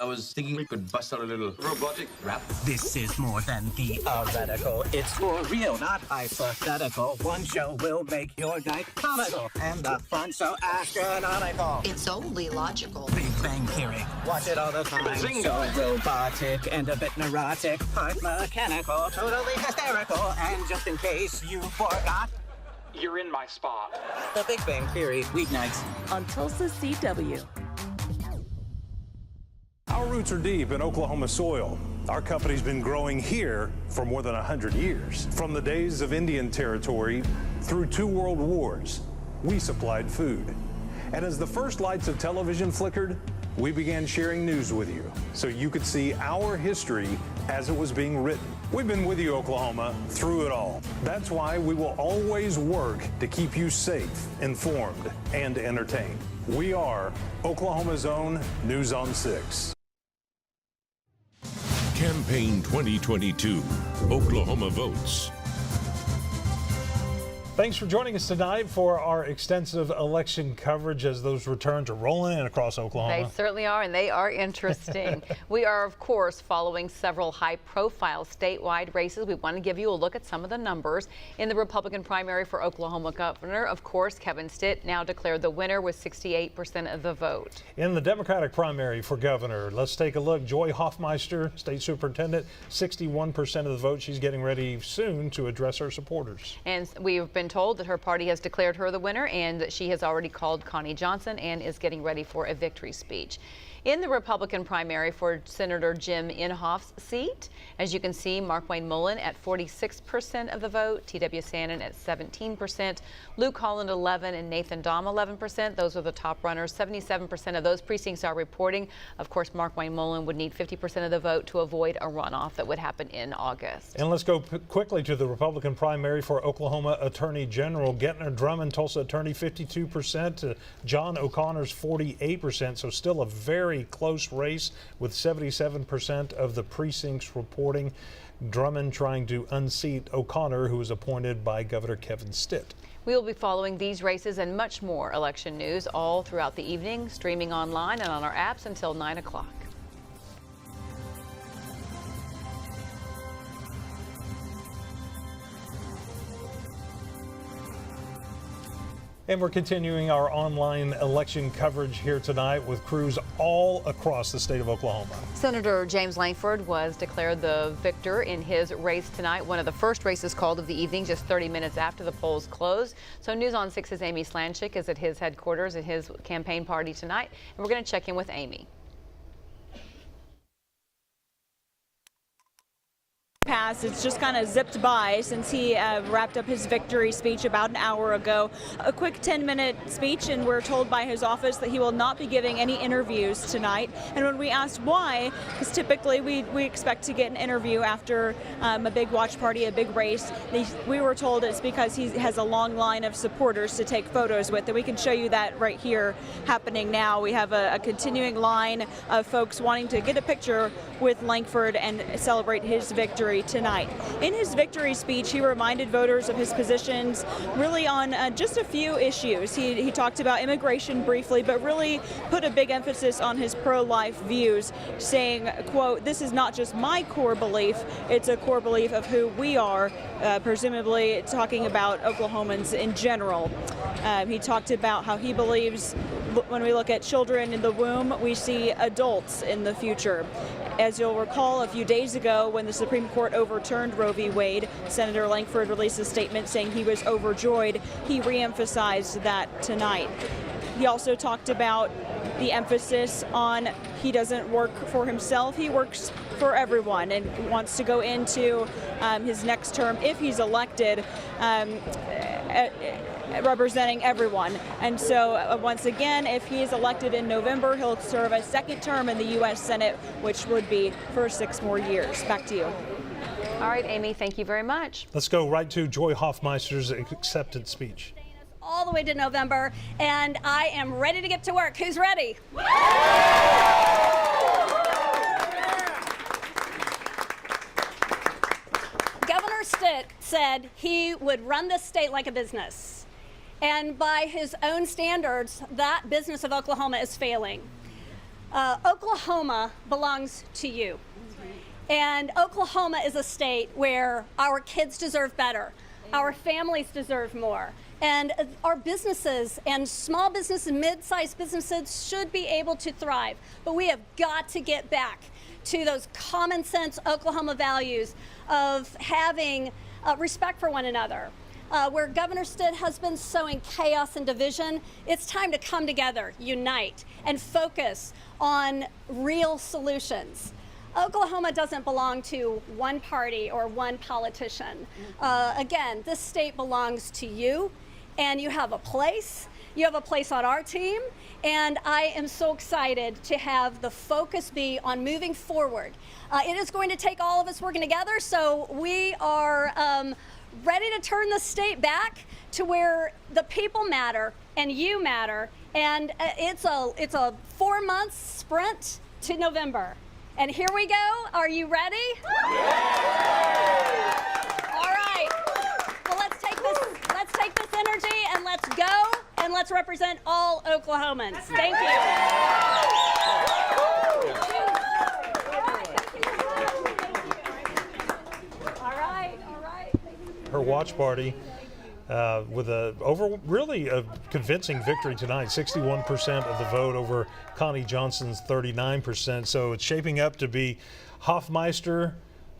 I was thinking we could bust out a little robotic rap. This is more than theoretical. It's for real, not hypothetical. One show will make your night comical. And the fun so astronomical. It's only logical. Big Bang Theory. Watch it all the time. Zingo. So robotic and a bit neurotic. Part mechanical, totally hysterical. And just in case you forgot, You're in my spot. the Big Bang Theory, weeknights. On Tulsa CW. Our roots are deep in Oklahoma soil. Our company's been growing here for more than 100 years. From the days of Indian territory through 2 world wars, we supplied food. And as the first lights of television flickered, we began sharing news with you so you could see our history as it was being written. We've been with you, Oklahoma, through it all. That's why we will always work to keep you safe, informed, and entertained. We are Oklahoma's own News on 6. Campaign 2022, Oklahoma Votes. Thanks for joining us tonight for our extensive election coverage as those returns are rolling in across Oklahoma. They certainly are, and they are interesting. We are, of course, following several high-profile statewide races. We want to give you a look at some of the numbers. In the Republican primary for Oklahoma governor, of course, Kevin Stitt now declared the winner with 68% of the vote. In the Democratic primary for governor, let's take a look. Joy Hofmeister, state superintendent, 61% of the vote. She's getting ready soon to address her supporters. And we've been told that her party has declared her the winner, and that she has already called Connie Johnson and is getting ready for a victory speech. In the Republican primary for Senator Jim Inhofe's seat, as you can see, Markwayne Mullin at 46% of the vote, T.W. Shannon at 17%, Luke Holland 11%, and Nathan Dahm 11%. Those are the top runners. 77% of those precincts are reporting. Of course, Markwayne Mullin would need 50% of the vote to avoid a runoff that would happen in August. And let's go quickly to the Republican primary for Oklahoma Attorney General. Gentner Drummond, Tulsa attorney, 52%. John O'Connor's 48%. So still a very close race with 77% of the precincts reporting. Drummond trying to unseat O'Connor, who was appointed by Governor Kevin Stitt. We will be following these races and much more election news all throughout the evening, streaming online and on our apps until 9 o'clock. And we're continuing our online election coverage here tonight with crews all across the state of Oklahoma. Senator James Lankford was declared the victor in his race tonight, one of the first races called of the evening, just 30 minutes after the polls closed. So News on 6's Amy Slanchik is at his headquarters at his campaign party tonight, and we're going to check in with Amy. It's just kind of zipped by since he wrapped up his victory speech about an hour ago. A quick 10-minute speech, and we're told by his office that he will not be giving any interviews tonight. And when we asked why, because typically we expect to get an interview after a big watch party, a big race, we were told it's because he has a long line of supporters to take photos with. And we can show you that right here happening now. We have a continuing line of folks wanting to get a picture with Lankford and celebrate his victory tonight. In his victory speech, he reminded voters of his positions really on just a few issues. He talked about immigration briefly, but really put a big emphasis on his pro-life views, saying, quote, "This is not just my core belief, it's a core belief of who we are," presumably talking about Oklahomans in general. He talked about how he believes when we look at children in the womb, we see adults in the future. As you'll recall, a few days ago when the Supreme Court overturned Roe v. Wade, Senator Lankford released a statement saying he was overjoyed. He reemphasized that tonight. He also talked about the emphasis on he doesn't work for himself, he works for everyone, and wants to go into his next term, if he's elected, representing everyone. And so once again, if he is elected in November, he'll serve a second term in the U.S. Senate, which would be for 6 more years. Back to you. All right, Amy, thank you very much. Let's go right to Joy Hofmeister's acceptance speech. All the way to November, and I am ready to get to work. Who's ready? Governor Stitt said he would run this state like a business. And by his own standards, that business of Oklahoma is failing. Oklahoma belongs to you. And Oklahoma is a state where our kids deserve better. Our families deserve more. And our businesses and small businesses and mid-sized businesses should be able to thrive. But we have got to get back to those common sense Oklahoma values of having respect for one another. Where Governor Stitt has been sowing chaos and division, it's time to come together, unite, and focus on real solutions. Oklahoma doesn't belong to one party or one politician. Again, this state belongs to you, and you have a place. You have a place on our team, and I am so excited to have the focus be on moving forward. It is going to take all of us working together, so we are ready to turn the state back to where the people matter and you matter, and it's a 4-month sprint to November. And here we go. Are you ready? All right. Well, let's take this energy and let's go and let's represent all Oklahomans. Thank you. All right. Her watch party with a convincing victory tonight, 61% of the vote over Connie Johnson's 39%. So it's shaping up to be Hofmeister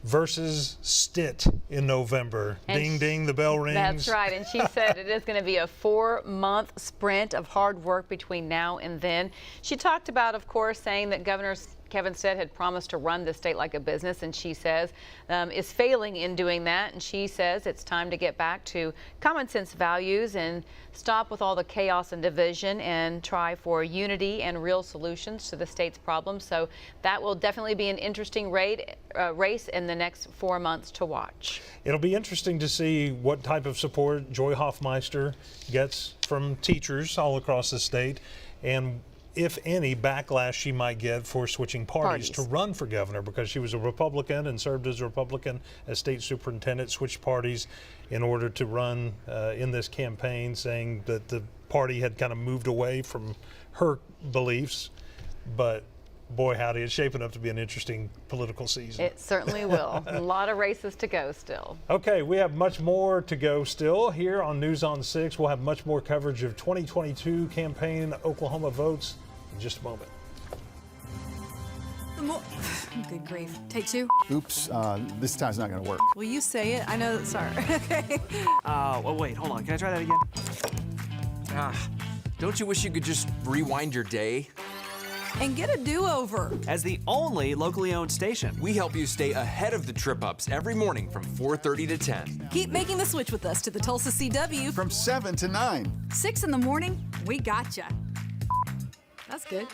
versus Stitt in November. And ding, ding, the bell rings. That's right. And she said it is going to be a 4-month sprint of hard work between now and then. She talked about, of course, saying that Governor Kevin Stitt had promised to run the state like a business, and she says is failing in doing that. And she says it's time to get back to common sense values and stop with all the chaos and division and try for unity and real solutions to the state's problems. So that will definitely be an interesting race in the next 4 months to watch. It'll be interesting to see what type of support Joy Hofmeister gets from teachers all across the state, and if any backlash she might get for switching parties to run for governor, because she was a Republican and served as a Republican as state superintendent, switched parties in order to run in this campaign, saying that the party had kind of moved away from her beliefs. But boy, howdy, it's shaping up to be an interesting political season. It certainly will. A lot of races to go still. Okay, we have much more to go still here on News on 6. We'll have much more coverage of 2022 campaign Oklahoma votes in just a moment. Good grief. Take 2. Oops, this time's not going to work. Will you say it? I know. Sorry. Okay. Well, wait, hold on. Can I try that again? Don't you wish you could just rewind your day? And get a do-over. As the only locally owned station, we help you stay ahead of the trip-ups every morning from 4:30 to 10. Keep making the switch with us to the Tulsa CW. From 7 to 9. 6 in the morning, we gotcha. That's good.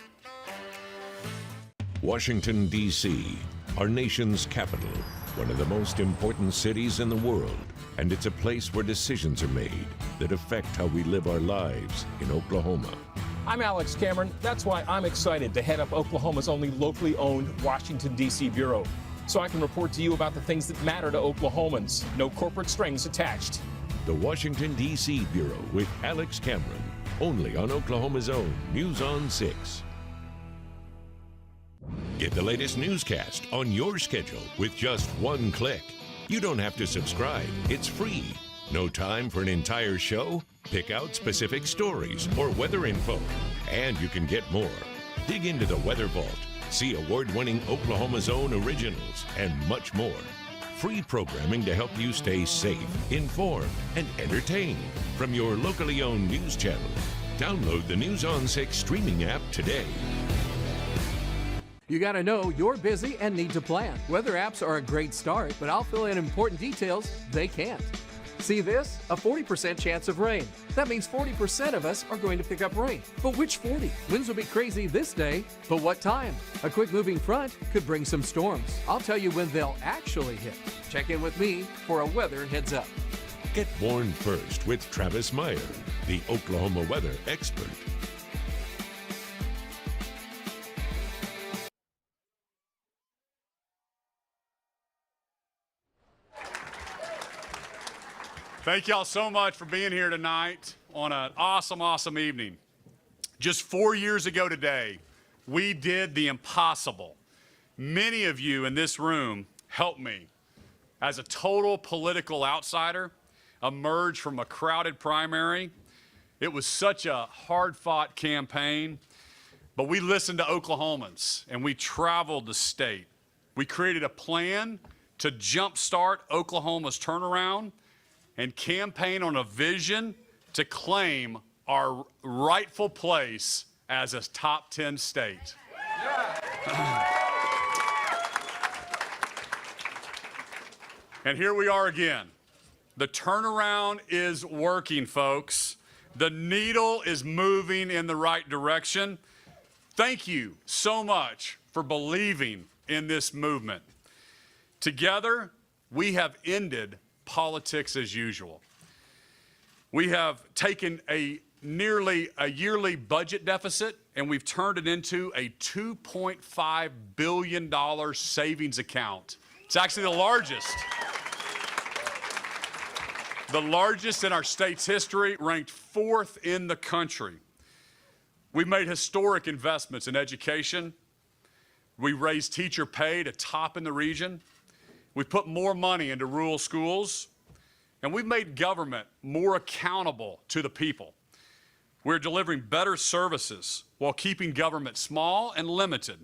Washington, D.C., our nation's capital, one of the most important cities in the world. And it's a place where decisions are made that affect how we live our lives in Oklahoma. I'm Alex Cameron. That's why I'm excited to head up Oklahoma's only locally owned Washington, D.C. bureau, so I can report to you about the things that matter to Oklahomans. No corporate strings attached. The Washington, D.C. Bureau with Alex Cameron, only on Oklahoma's own News on 6. Get the latest newscast on your schedule with just one click. You don't have to subscribe. It's free. No time for an entire show? Pick out specific stories or weather info. And you can get more. Dig into the Weather Vault, see award-winning Oklahoma's Own originals, and much more. Free programming to help you stay safe, informed, and entertained from your locally owned news channel. Download the News on 6 streaming app today. You gotta know you're busy and need to plan. Weather apps are a great start, but I'll fill in important details they can't. See this? A 40% chance of rain. That means 40% of us are going to pick up rain. But which 40? Winds will be crazy this day, but what time? A quick moving front could bring some storms. I'll tell you when they'll actually hit. Check in with me for a weather heads up. Get warned first with Travis Meyer, the Oklahoma weather expert. Thank y'all so much for being here tonight on an awesome, awesome evening. Just 4 years ago today, we did the impossible. Many of you in this room helped me, as a total political outsider, emerge from a crowded primary. It was such a hard-fought campaign, but we listened to Oklahomans and we traveled the state. We created a plan to jumpstart Oklahoma's turnaround and campaign on a vision to claim our rightful place as a top 10 state. And here we are again. The turnaround is working, folks. The needle is moving in the right direction. Thank you so much for believing in this movement. Together, we have ended politics as usual. We have taken a nearly a yearly budget deficit and we've turned it into a $2.5 billion savings account. It's actually the largest in our state's history, ranked 4th in the country. We've made historic investments in education. We raised teacher pay to top in the region. We've put more money into rural schools, and we've made government more accountable to the people. We're delivering better services while keeping government small and limited.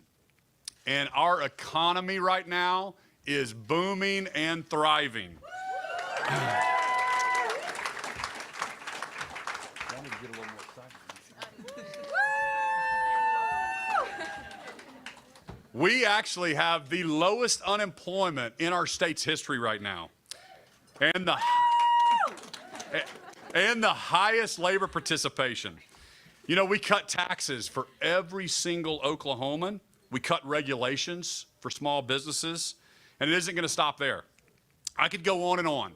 And our economy right now is booming and thriving. We actually have the lowest unemployment in our state's history right now, and the highest labor participation. You know, we cut taxes for every single Oklahoman. We cut regulations for small businesses, and it isn't going to stop there. I could go on and on,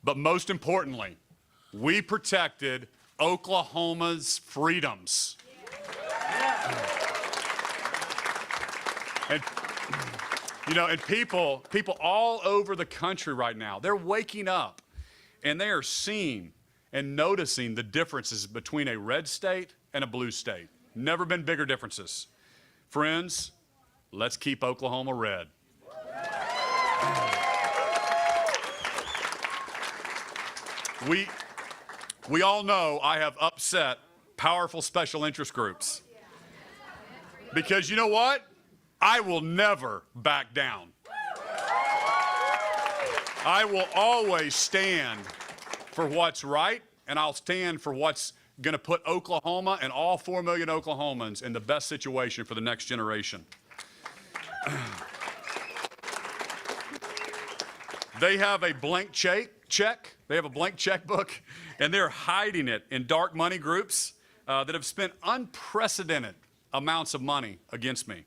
but most importantly, we protected Oklahoma's freedoms. And, you know, and people all over the country right now, they're waking up and they are seeing and noticing the differences between a red state and a blue state. Never been bigger differences. Friends, let's keep Oklahoma red. We all know I have upset powerful special interest groups. Because you know what? I will never back down. I will always stand for what's right, and I'll stand for what's going to put Oklahoma and all 4 million Oklahomans in the best situation for the next generation. They have a blank check. They have a blank checkbook, and they're hiding it in dark money groups that have spent unprecedented amounts of money against me,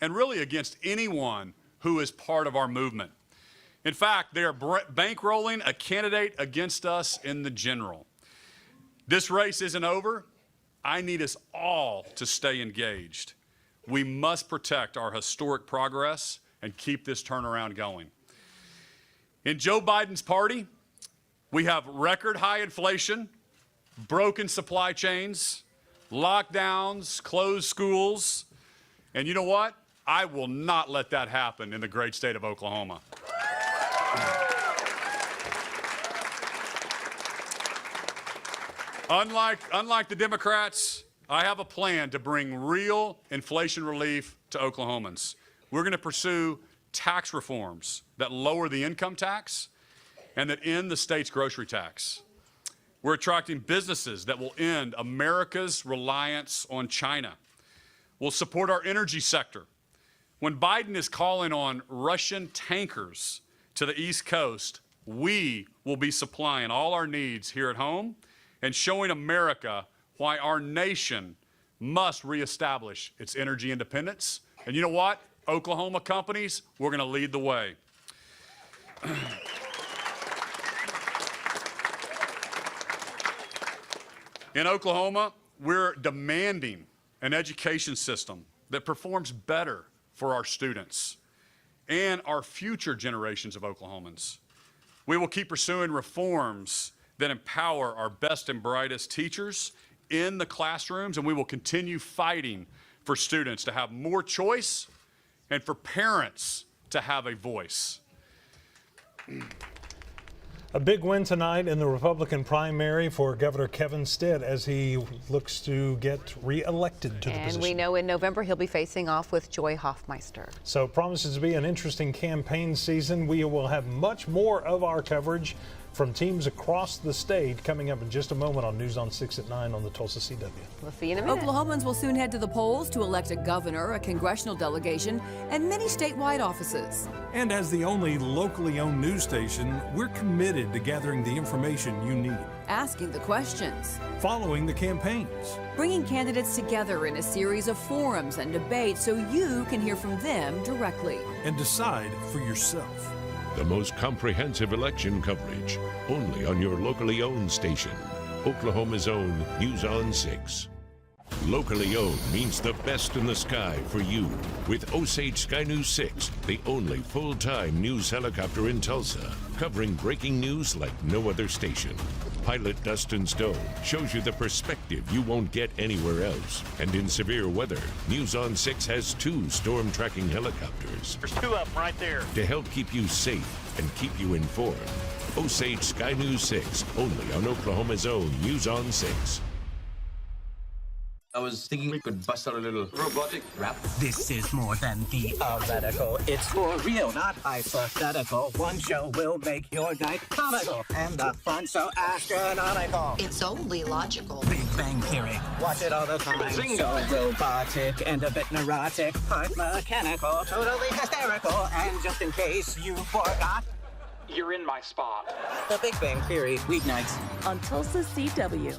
and really against anyone who is part of our movement. In fact, they are bankrolling a candidate against us in the general. This race isn't over. I need us all to stay engaged. We must protect our historic progress and keep this turnaround going. In Joe Biden's party, we have record high inflation, broken supply chains, lockdowns, closed schools, and you know what? I will not let that happen in the great state of Oklahoma. Unlike the Democrats, I have a plan to bring real inflation relief to Oklahomans. We're going to pursue tax reforms that lower the income tax and that end the state's grocery tax. We're attracting businesses that will end America's reliance on China. We'll support our energy sector. When Biden is calling on Russian tankers to the East Coast, we will be supplying all our needs here at home and showing America why our nation must reestablish its energy independence. And you know what? Oklahoma companies, we're going to lead the way. In Oklahoma, we're demanding an education system that performs better for our students and our future generations of Oklahomans. We will keep pursuing reforms that empower our best and brightest teachers in the classrooms, and we will continue fighting for students to have more choice and for parents to have a voice. A big win tonight in the Republican primary for Governor Kevin Stitt as he looks to get re-elected to the position. And we know in November he'll be facing off with Joy Hofmeister. So it promises to be an interesting campaign season. We will have much more of our coverage from teams across the state coming up in just a moment on News on 6 at 9 on the Tulsa CW. We'll see you in a minute. Oklahomans will soon head to the polls to elect a governor, a congressional delegation, and many statewide offices. And as the only locally owned news station, we're committed to gathering the information you need, Asking the questions, following the campaigns, bringing candidates together in a series of forums and debates so you can hear from them directly. and decide for yourself. The most comprehensive election coverage, only on your locally owned station. Oklahoma's own News on 6. Locally owned means the best in the sky for you. With Osage Sky News 6, the only full-time news helicopter in Tulsa, covering breaking news like no other station. Pilot Dustin Stone shows you the perspective you won't get anywhere else. And in severe weather, News on 6 has 2 storm tracking helicopters. There's 2 of them right there. To help keep you safe and keep you informed. Osage Sky News 6, only on Oklahoma's own News on 6. I was thinking we could bust out a little robotic rap. This is more than theoretical. It's for real, not hypothetical. One show will make your night comical. And the fun so astronomical. It's only logical. Big Bang Theory. Watch it all the time. Zingo. So robotic and a bit neurotic. Part mechanical, totally hysterical. And just in case you forgot, You're in my spot. the Big Bang Theory, weeknights. On Tulsa CW.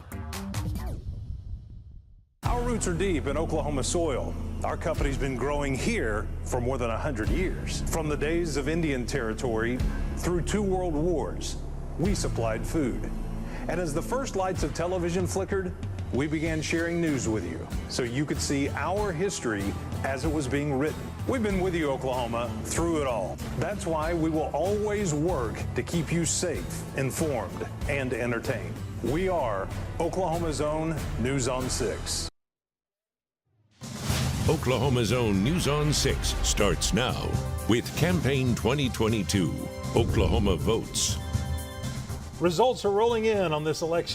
Our roots are deep in Oklahoma soil. Our company's been growing here for more than 100 years. From the days of Indian Territory through 2 world wars, we supplied food. And as the first lights of television flickered, we began sharing news with you so you could see our history as it was being written. We've been with you, Oklahoma, through it all. That's why we will always work to keep you safe, informed, and entertained. We are Oklahoma's own News on 6. Oklahoma's own News on 6 starts now with Campaign 2022. Oklahoma votes. Results are rolling in on this election.